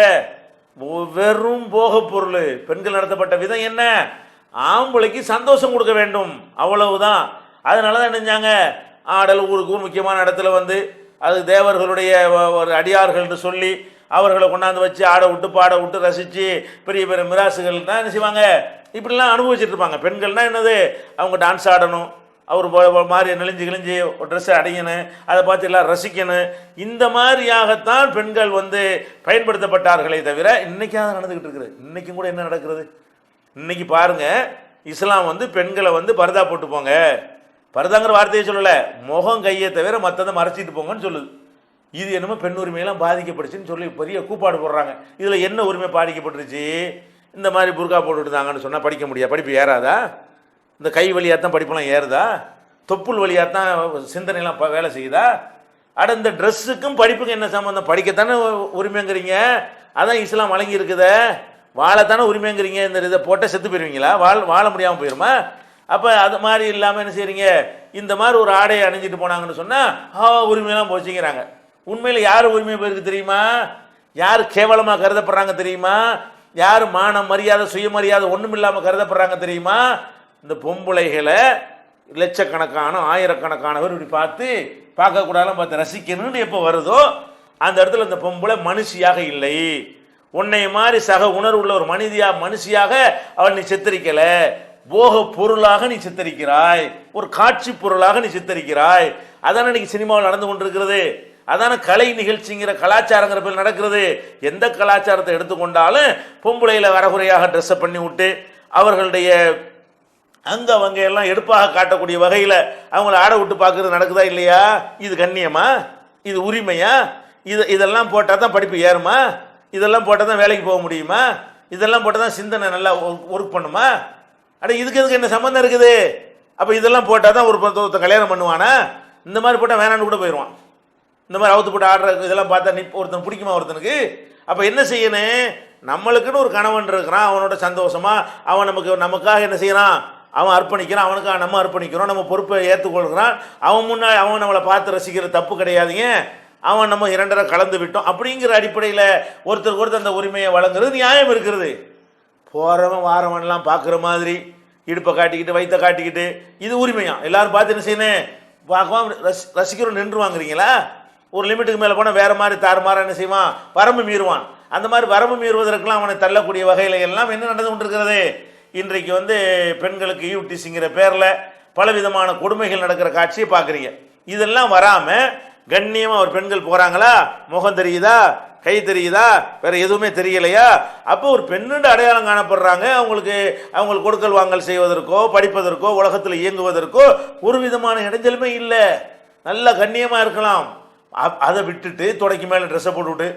வெறும் போக பொருள். பெண்கள் நடத்தப்பட்ட விதம் என்ன, ஆம்பளைக்கு சந்தோஷம் கொடுக்க வேண்டும், அவ்வளவுதான். அதனால தான் நினைஞ்சாங்க, ஆடல் ஊருக்கு ஊர் முக்கியமான இடத்துல அது தேவர்களுடைய ஒரு அடியார்கள்னு சொல்லி அவர்களை கொண்டாந்து வச்சு ஆட விட்டு பாட விட்டு ரசித்து பெரிய பெரிய மிராசுகள் தான் என்ன செய்வாங்க, இப்படிலாம் அனுபவிச்சுட்டு இருப்பாங்க. பெண்கள்னால் என்னது, அவங்க டான்ஸ் ஆடணும், அவர் மாதிரி நெளிஞ்சு கிழிஞ்சு ஒரு ட்ரெஸ்ஸை அடையணும், அதை பார்த்து எல்லாம் ரசிக்கணும். இந்த மாதிரியாகத்தான் பெண்கள் பயன்படுத்தப்பட்டார்களே தவிர இன்னைக்காக நடந்துக்கிட்டு இருக்குது. இன்னைக்கும் கூட என்ன நடக்கிறது, இன்னைக்கு பாருங்க, இஸ்லாம் பெண்களை பர்தா போட்டு போங்க, பர்தாங்கிற வார்த்தையை சொல்லலை, முகம் கையை தவிர மற்றதை மறைச்சிட்டு போங்கன்னு சொல்லுது. இது என்னமோ பெண் உரிமையெல்லாம் பாதிக்கப்படுச்சுன்னு சொல்லி பெரிய கூப்பாடு போடுறாங்க. இதில் என்ன உரிமை பாதிக்கப்பட்டுருச்சு, இந்த மாதிரி புர்கா போட்டுட்டாங்கன்னு சொன்னால் படிக்க முடியாது, படிப்பு ஏறாதா, இந்த கை வழியாக தான் படிப்பெல்லாம் ஏறுதா, தொப்புள் வழியாக தான் சிந்தனைலாம் வேலை செய்யுதா. அட இந்த ட்ரெஸ்ஸுக்கும் படிப்புக்கும் என்ன சம்மந்தம், படிக்கத்தானே உரிமைங்கிறீங்க, அதான் இஸ்லாம் வழங்கி இருக்குத, வாழத்தானே உரிமைங்கிறீங்க, இந்த இதை போட்டால் செத்து போயிடுவீங்களா, வாழ முடியாமல் போயிடுமா. அப்போ அது மாதிரி இல்லாமல் என்ன செய்றீங்க, இந்த மாதிரி ஒரு ஆடையை அணிஞ்சிட்டு போனாங்கன்னு சொன்னால் உரிமையெல்லாம் போச்சுங்கிறாங்க. உண்மையில் யார் உரிமை போயிருக்கு தெரியுமா, யார் கேவலமாக கருதப்படுறாங்க தெரியுமா, யார் மானம் மரியாதை சுயமரியாதை ஒன்றும் இல்லாமல் கருதப்படுறாங்க தெரியுமா, இந்த பொம்பளைகளை லட்சக்கணக்கான ஆயிரக்கணக்கானவர் இப்படி பார்க்கக்கூடாதுலாம் பார்த்து ரசிக்கணும்னு எப்போ வருதோ அந்த இடத்துல இந்த பொம்பளை மனுஷியாக இல்லை. உன்னை மாதிரி சக உணர்வுள்ள ஒரு மனுஷியாக அவள் நீ சித்தரிக்கலை, போக பொருளாக நீ சித்தரிக்கிறாய், ஒரு காட்சி பொருளாக நீ சித்தரிக்கிறாய். அதான இன்னைக்கு சினிமாவில் நடந்து கொண்டிருக்கிறது, அதான கலை நிகழ்ச்சிங்கிற கலாச்சாரங்கிற பேர் நடக்கிறது. எந்த கலாச்சாரத்தை எடுத்துக்கொண்டாலும் பொம்பளையில வரகுறையாக ட்ரெஸ்ஸை பண்ணி விட்டு அவர்களுடைய அவங்க எல்லாம் எடுப்பாக காட்டக்கூடிய வகையில் அவங்கள ஆட விட்டு பார்க்கறது நடக்குதா இல்லையா? இது கண்ணியமா, இது உரிமையா? இதெல்லாம் போட்டால் தான் படிப்பு ஏறுமா, இதெல்லாம் போட்டால் தான் வேலைக்கு போக முடியுமா, இதெல்லாம் போட்டால் தான் சிந்தனை நல்லா ஒர்க் பண்ணுமா? இதுக்கு என்ன சம்மந்தம் இருக்குது? அப்போ இதெல்லாம் போட்டால் தான் ஒருத்த கல்யாணம் பண்ணுவானா? இந்த மாதிரி போட்டால் வேணான்னு கூட போயிடுவான். இந்த மாதிரி அவுத்து போட்டு ஆடுற இதெல்லாம் பார்த்தா ஒருத்தன் பிடிக்குமா ஒருத்தனுக்கு? அப்போ என்ன செய்யணும், நம்மளுக்குன்னு ஒரு கணவன் இருக்கிறான், அவனோட சந்தோஷமா அவன் நமக்காக என்ன செய்யறான், அவன் அர்ப்பணிக்கிறான், அவனுக்காக நம்ம அர்ப்பணிக்கிறோம், நம்ம பொறுப்பை ஏற்றுக்கொள்கிறான், அவன் முன்னாடி அவன் நம்மளை பார்த்து ரசிக்கிற தப்பு கிடையாதுங்க, அவன் நம்ம 2 கலந்து விட்டோம் அப்படிங்கிற அடிப்படையில் ஒருத்தருக்கு அந்த உரிமையை வழங்குறது நியாயம் இருக்கிறது. போகிறவன் வாரவன்லாம் பார்க்குற மாதிரி இடுப்பை காட்டிக்கிட்டு வயிற்ற காட்டிக்கிட்டு இது உரிமையா? எல்லாரும் பார்த்து என்ன செய்யணும், பார்க்காம ரசிக்கிறோம் நின்று வாங்குறீங்களா? ஒரு லிமிட்டுக்கு மேலே போனால் வேறு மாதிரி தாறுமாற என்ன செய்வான், வரம்பு மீறுவான். அந்த மாதிரி வரம்பு மீறுவதற்கெல்லாம் அவனை தள்ளக்கூடிய வகையில் எல்லாம் என்ன நடந்து கொண்டிருக்கிறது? இன்றைக்கு பெண்களுக்கு யூடிசிங்கிற பேரில் பலவிதமான கொடுமைகள் நடக்கிற காட்சியை பார்க்குறீங்க. இதெல்லாம் வராமல் கண்ணியமாக ஒரு பெண்கள் போகிறாங்களா, முகம் தெரியுதா, ட்ரெஸ் பண்ணுறாங்களா, இதெல்லாம் பார்க்கணும். இஸ்லாம் என்ன செய்யுது, இந்த மாதிரி பெண்களை கை தெரியுதா, வேற எதுவுமே தெரியலையா? அப்போ ஒரு பெண்ணுண்டு அடையாளம் காணப்படுறாங்க. அவங்களுக்கு கொடுக்கல் வாங்கல் செய்வதற்கோ படிப்பதற்கோ உலகத்தில் இயங்குவதற்கோ ஒரு விதமான இடைஞ்சலுமே இல்லை. நல்ல கண்ணியமாக இருக்கலாம். அதை விட்டுட்டு தொடைக்கு மேலே ட்ரெஸ்ஸை போட்டுவிட்டு,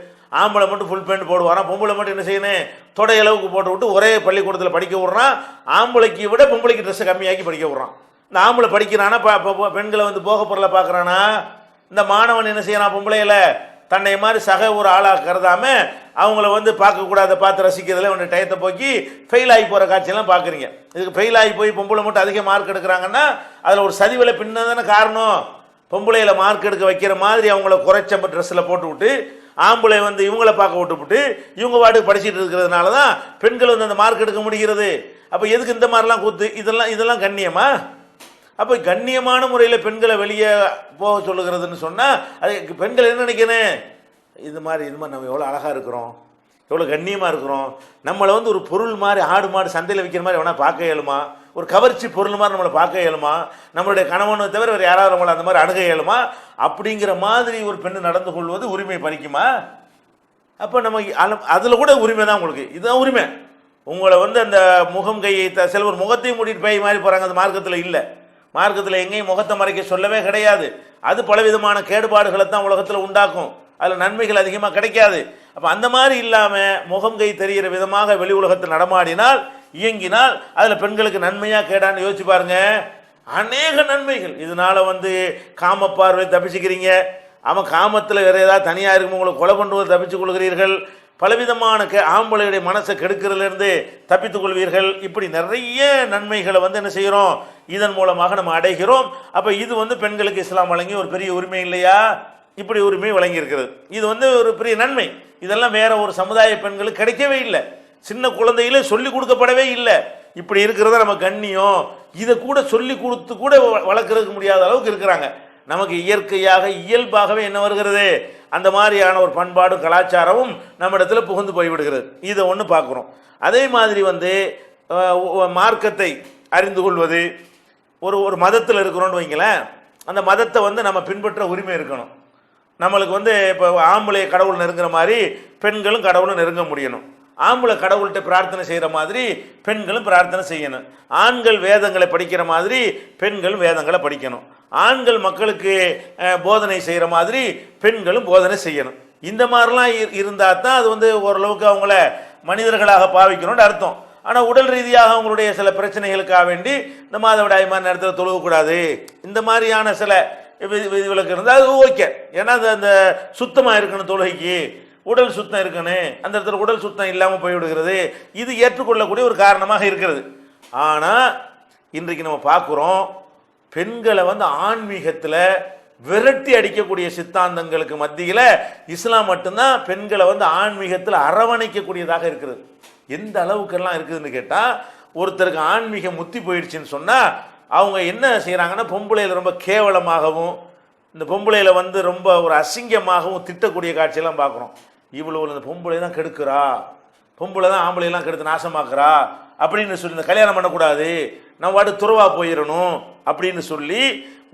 ஆம்பளை மட்டும் ஃபுல் பேண்ட் போடுவாரான், பொம்பளை மட்டும் என்ன செய்யணும் தொடை அளவுக்கு போட்டு விட்டு ஒரே பள்ளிக்கூடத்தில் படிக்க விட்றான். ஆம்பளைக்கு விட பொம்பளைக்கு ட்ரெஸ்ஸை கம்மியாக்கி படிக்க விட்றான். இந்த ஆம்பளை படிக்கிறானா பெண்களை வந்து போக பொருளை பார்க்குறானா? இந்த மாணவன் என்ன செய்யறான்? பொம்பளையில தன்னை மாதிரி சக ஒரு ஆளாக கருதாம அவங்கள வந்து பார்க்கக்கூடாத பார்த்து ரசிக்கிறதுல உன்னை டயத்தை போக்கி ஃபெயில் ஆகி போகிற காட்சியெல்லாம் பார்க்குறீங்க. இதுக்கு ஃபெயில் ஆகி போய் பொம்பளை மட்டும் அதிக மார்க் எடுக்கிறாங்கன்னா அதில் ஒரு சதிவில பின்னதானே காரணம். பொம்பளையில மார்க் எடுக்க வைக்கிற மாதிரி அவங்கள குறைச்ச ட்ரெஸ்ஸில் போட்டு விட்டு ஆம்பளை வந்து இவங்கள பார்க்க விட்டுவிட்டு இவங்க வாட்டுக்கு படிச்சுட்டு இருக்கிறதுனால தான் பெண்கள் வந்து அந்த மார்க் எடுக்க முடிகிறது. அப்போ எதுக்கு இந்த மாதிரிலாம் கூத்து? இதெல்லாம் கண்ணியமா? அப்போ கண்ணியமான முறையில் பெண்களை வெளியே போக சொல்லுகிறதுன்னு சொன்னால் அது பெண்கள் என்ன நினைக்கணும்? இது மாதிரி நம்ம எவ்வளோ அழகாக இருக்கிறோம், எவ்வளோ கண்ணியமாக இருக்கிறோம், நம்மளை வந்து ஒரு பொருள் மாதிரி ஆடு மாடு சந்தையில் விற்கிற மாதிரி வேணால் பார்க்க இயலுமா? ஒரு கவர்ச்சி பொருள் மாதிரி நம்மளை பார்க்க இயலுமா? நம்மளுடைய கணவனை தவிர வேறு யாராவது நம்மளை அந்த மாதிரி அணுக இயலுமா? அப்படிங்கிற மாதிரி ஒரு பெண்ணு நடந்து கொள்வது உரிமை பறிக்குமா? அப்போ நம்ம அதில் கூட உரிமை தான் உங்களுக்கு. இதுதான் உரிமை. உங்களை வந்து அந்த முகம் கையை சிலவர் முகத்தையும் மூடிட்டு போய் மாதிரி போகிறாங்க. அந்த மார்க்கத்தில் இல்லை. மார்க்கத்தில் எங்கேயும் முகத்தை மறைக்க சொல்லவே கிடையாது. அது பலவிதமான கேடுபாடுகளை தான் உலகத்தில் உண்டாக்கும். அதில் நன்மைகள் அதிகமாக கிடைக்காது. அப்போ அந்த மாதிரி இல்லாமல் முகம் கை தெரிகிற விதமாக வெளி உலகத்தில் நடமாடினால் இயங்கினால் அதில் பெண்களுக்கு நன்மையாக கேடான்னு யோசிச்சு பாருங்க. அநேக நன்மைகள். இதனால வந்து காம பார்வை தப்பிச்சுக்கிறீங்க. அவன் காமத்தில் வேற ஏதாவது தனியாக இருக்கும் உங்களை கொலை பண்ணுவது தப்பிச்சு கொள்கிறீர்கள். பலவிதமான ஆம்பளையுடைய மனசை கெடுக்கிறதுலேருந்து தப்பித்துக் கொள்வீர்கள். இப்படி நிறைய நன்மைகளை வந்து என்ன செய்கிறோம்? இதன் மூலமாக நம்ம அடைகிறோம். அப்போ இது வந்து பெண்களுக்கு இஸ்லாம் வழங்கி ஒரு பெரிய உரிமை இல்லையா? இப்படி உரிமை வழங்கி இருக்கிறது. இது வந்து ஒரு பெரிய நன்மை. இதெல்லாம் வேற ஒரு சமுதாய பெண்களுக்கு கிடைக்கவே இல்லை. சின்ன குழந்தைகளே சொல்லி கொடுக்கப்படவே இல்லை. இப்படி இருக்கிறத நம்ம கண்ணியம் இதை கூட சொல்லி கொடுத்து கூட வளர்க்கறதுக்கு முடியாத அளவுக்கு இருக்கிறாங்க. நமக்கு இயற்கையாக இயல்பாகவே என்ன வருகிறது? அந்த மாதிரியான ஒரு பண்பாடும் கலாச்சாரமும் நம்ம இடத்துல புகுந்து போய்விடுகிறது. இதை ஒன்று பார்க்குறோம். அதே மாதிரி வந்து மார்க்கத்தை அறிந்து கொள்வது, ஒரு மதத்தில் இருக்கிறோன்னு வைங்களேன், அந்த மதத்தை வந்து நம்ம பின்பற்ற உரிமை இருக்கணும். நம்மளுக்கு வந்து இப்போ ஆம்பளை கடவுள் நெருங்குற மாதிரி பெண்களும் கடவுளும் நெருங்க முடியணும். ஆம்பளை கடவுள்கிட்ட பிரார்த்தனை செய்கிற மாதிரி பெண்களும் பிரார்த்தனை செய்யணும். ஆண்கள் வேதங்களை படிக்கிற மாதிரி பெண்களும் வேதங்களை படிக்கணும். ஆண்கள் மக்களுக்கு போதனை செய்கிற மாதிரி பெண்களும் போதனை செய்யணும். இந்த மாதிரிலாம் இருந்தால் தான் அது வந்து ஓரளவுக்கு அவங்கள மனிதர்களாக பாவிக்கணும்னு அர்த்தம். ஆனால் உடல் ரீதியாக அவங்களுடைய சில பிரச்சனைகளுக்காக வேண்டி இந்த மாதவிடாய் மாதிரி நேரத்தில் தொழுகக்கூடாது, இந்த மாதிரியான சில விதிவிலக்கு இருந்தால் அது ஓகே. ஏன்னா அது அந்த சுத்தமாக இருக்கணும், தொழுகைக்கு உடல் சுத்தம் இருக்கணும். அந்த இடத்துல உடல் சுத்தம் இல்லாமல் போய்விடுகிறது. இது ஏற்றுக்கொள்ளக்கூடிய ஒரு காரணமாக இருக்கிறது. ஆனால் இன்றைக்கு நம்ம பார்க்குறோம், பெண்களை வந்து ஆன்மீகத்தில் விரட்டி அடிக்கக்கூடிய சித்தாந்தங்களுக்கு மத்தியில் இஸ்லாம் மட்டும்தான் பெண்களை வந்து ஆன்மீகத்தில் அரவணைக்கக்கூடியதாக இருக்கிறது. எந்த அளவுக்கெல்லாம் இருக்குதுன்னு கேட்டால், ஒருத்தருக்கு ஆன்மீகம் முத்தி போயிடுச்சுன்னு சொன்னால் அவங்க என்ன செய்கிறாங்கன்னா, பொம்பளையில் ரொம்ப கேவலமாகவும் இந்த பொம்பளையில் வந்து ரொம்ப ஒரு அசிங்கமாகவும் திட்டக்கூடிய காட்சியெல்லாம் பார்க்குறோம். இவ்வளோ இந்த பொம்பளை தான் கெடுக்கிறா, பொம்பளை தான் ஆம்பளையெல்லாம் கெடுத்து நாசமாக்குறா அப்படின்னு சொல்லி, இந்த கல்யாணம் பண்ணக்கூடாது, நம்ம வாட்டு துறவா போயிடணும் அப்படின்னு சொல்லி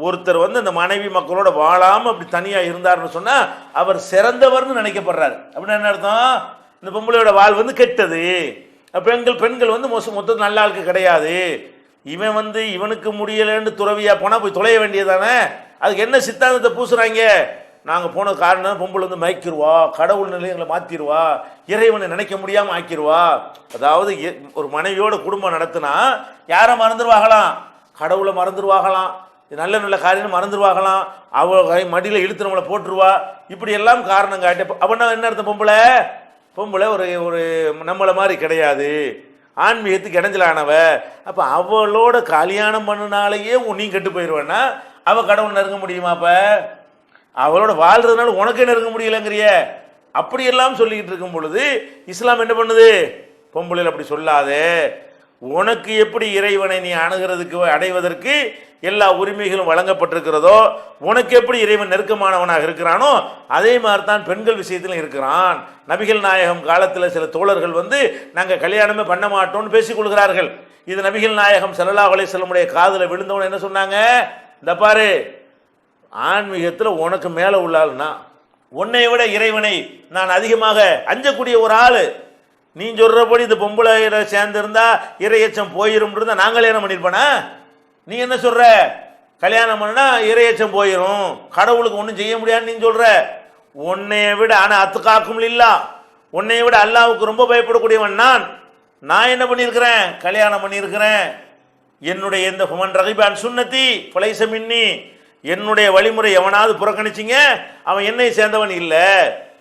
ஒருத்தர் வந்து இந்த மனைவி மக்களோட வாழாமல் அப்படி தனியாக இருந்தார்னு சொன்னால் அவர் சிறந்தவர்னு நினைக்கப்படுறாரு. அப்படின்னு என்ன அர்த்தம்? இந்த பொம்பளையோட வாழ் வந்து கெட்டது. பெண்கள் வந்து மொத்தம் நல்ல ஆளுக்கு கிடையாது. இவன் வந்து இவனுக்கு முடியலைன்னு துறவியா போனால் போய் தொலைய வேண்டியதானே. அதுக்கு என்ன சித்தாந்தத்தை பூசுறாங்க? நாங்கள் போன காரணம் பொம்பளை வந்து மயக்கிடுவா, கடவுள் நிலையங்களை மாற்றிடுவா, இறைவனை நினைக்க முடியாமல் ஆக்கிடுவா. அதாவது ஒரு மனைவியோட குடும்பம் நடத்தினா யாரை மறந்துடுவாங்களாம்? கடவுளை மறந்துடுவாங்களாம், நல்ல நல்ல காரியம் மறந்துடுவாங்களாம், அவ மடியில் இழுத்து நம்மளை போட்டுருவா. இப்படி எல்லாம் காரணம் காட்டி அப்படின்னா என்ன அர்த்தம்? பொம்பளை ஒரு நம்மளை மாதிரி கிடையாது, ஆன்மீகத்துக்கு இடைஞ்சலானவ. அப்போ அவளோட கல்யாணம் பண்ணினாலேயே நீ கெட்டு போயிடுவேன்னா அவள் கடவுள் நெருங்க முடியுமா? அப்போ அவளோட வாழ்றதுனால உனக்கே நெருங்க முடியலைங்கிறிய. அப்படியெல்லாம் சொல்லிக்கிட்டு இருக்கும் பொழுது இஸ்லாம் என்ன பண்ணுது? பொம்பளையில் அப்படி சொல்லாதே, உனக்கு எப்படி இறைவனை நீ அடைவதற்கு எல்லா உரிமைகளும் வழங்கப்பட்டிருக்கிறதோ, உனக்கு எப்படி இறைவன் நெருக்கமானவனாக இருக்கிறானோ அதே மாதிரி தான் பெண்கள் விஷயத்திலும் இருக்கிறான். நபிகள் நாயகம் காலத்தில் சில தோழர்கள் வந்து நாங்கள் கல்யாணமே பண்ண மாட்டோம்னு பேசிக்கொள்கிறார்கள். இது நபிகள் நாயகம் ஸல்லல்லாஹு அலைஹி வஸல்லமுடைய காதில் விழுந்தவன என்ன சொன்னாங்க? இந்த பாரு, ஆன்மீகத்தில் உனக்கு மேலே உள்ளாள்னா உன்னை விட இறைவனை நான் அதிகமாக அஞ்சக்கூடிய ஒரு ஆளு. நீ சொல்றபடி இந்த பொம்பளை சேர்ந்திருந்தா இறையச்சம் போயிரும் இருந்தா நாங்களே என்ன பண்ணிருப்பனா? நீ என்ன சொல்ற? கல்யாணம் பண்ணா இறையச்சம் போயிரும், கடவுளுக்கு ஒன்றும் செய்ய முடியாதுன்னு நீ சொல்ற. உன்னைய விட ஆனா அத்துக்காக்கும் இல்லா, உன்னைய விட அல்லாவுக்கு ரொம்ப பயப்படக்கூடியவன் நான் என்ன பண்ணியிருக்கிறேன்? கல்யாணம் பண்ணியிருக்கிறேன். என்னுடைய இந்த ஃபமன் ரகிபான் சுன்னதி பலைச மின்னி, என்னுடைய வழிமுறை எவனாவது புறக்கணிச்சிங்க அவன் என்னை சேர்ந்தவன் இல்லை.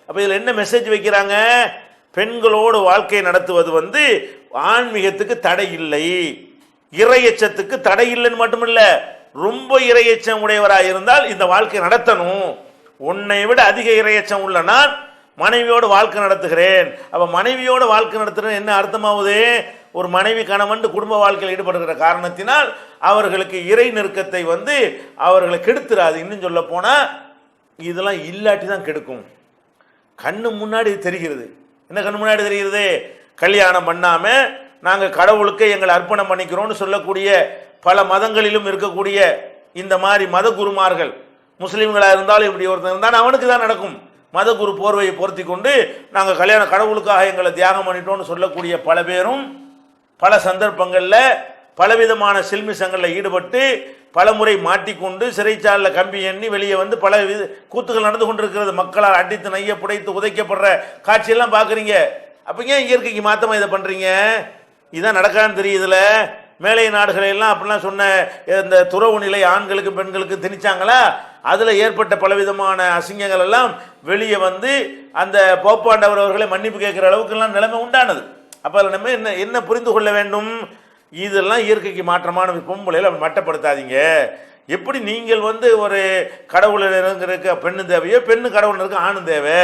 அப்ப இதுல என்ன மெசேஜ் வைக்கிறாங்க? பெண்களோடு வாழ்க்கை நடத்துவது ஆன்மீகத்துக்கு தடை இல்லை, இறையச்சத்துக்கு தடை இல்லைன்னு மட்டுமில்ல, ரொம்ப இறையச்சம் உடையவராக இருந்தால் இந்த வாழ்க்கை நடத்தணும். உன்னை விட அதிக இறையச்சம் உள்ள நான் மனைவியோடு வாழ்க்கை நடத்துகிறேன். அப்ப மனைவியோடு வாழ்க்கை நடத்துறேன் என்ன அர்த்தமாவது? ஒரு மனைவி கணவன் குடும்ப வாழ்க்கையில் ஈடுபடுகிற காரணத்தினால் அவர்களுக்கு இறை நெருக்கத்தை அவர்களை கெடுத்துறாது. இன்னும் சொல்ல போனா இதெல்லாம் இல்லாட்டி தான் கெடுக்கும். கண்ணு முன்னாடி தெரிகிறது. என்ன கண்ணு முன்னாடி தெரிகிறது? கல்யாணம் பண்ணாம நாங்க கடவுளுக்கு எங்களை அர்ப்பணம் பண்ணிக்கிறோம்னு சொல்லக்கூடிய பல மதங்களிலும் இருக்கக்கூடிய இந்த மாதிரி மத குருமார்கள், முஸ்லீம்களா இருந்தாலும் இப்படி ஒருத்தர் இருந்தால் அவனுக்கு தான் நடக்கும். மத குரு போர்வையை பொருத்தி கொண்டு நாங்கள் கல்யாணம் கடவுளுக்காக எங்களை தியாகம் பண்ணிட்டோம்னு சொல்லக்கூடிய பல பேரும் பல சந்தர்ப்பங்களில் பலவிதமான சில்மிசங்களில் ஈடுபட்டு பல முறை மாட்டிக்கொண்டு சிறைச்சாலையில் கம்பி எண்ணி வெளியே பல கூத்துகள் நடந்து கொண்டிருக்கிறது. மக்களால் அடித்து நைய புடைத்து உதைக்கப்படுற காட்சியெல்லாம் பார்க்குறீங்க. அப்போ ஏன் இயற்கைக்கு மாற்றமாக இதை பண்ணுறீங்க? இதுதான் நடக்கான்னு தெரியுதுல. மேலை நாடுகளெல்லாம் அப்படிலாம் சொன்ன இந்த துறவு நிலை ஆண்களுக்கு பெண்களுக்கு திணிச்சாங்களா? அதில் ஏற்பட்ட பலவிதமான அசிங்கங்கள் எல்லாம் வெளியே அந்த போப்பாண்டவர் அவர்களை மன்னிப்பு கேட்குற அளவுக்குலாம் நிலைமை உண்டானது. அப்போ அதில் நம்ம என்ன புரிந்து கொள்ள வேண்டும்? இதெல்லாம் இயற்கைக்கு மாற்றமான பொம்பளையில் அப்படி மட்டப்படுத்தாதீங்க. எப்படி நீங்கள் ஒரு கடவுள் இருக்க பெண்ணு தேவையோ, பெண்ணு கடவுள் இருக்க ஆணும் தேவை.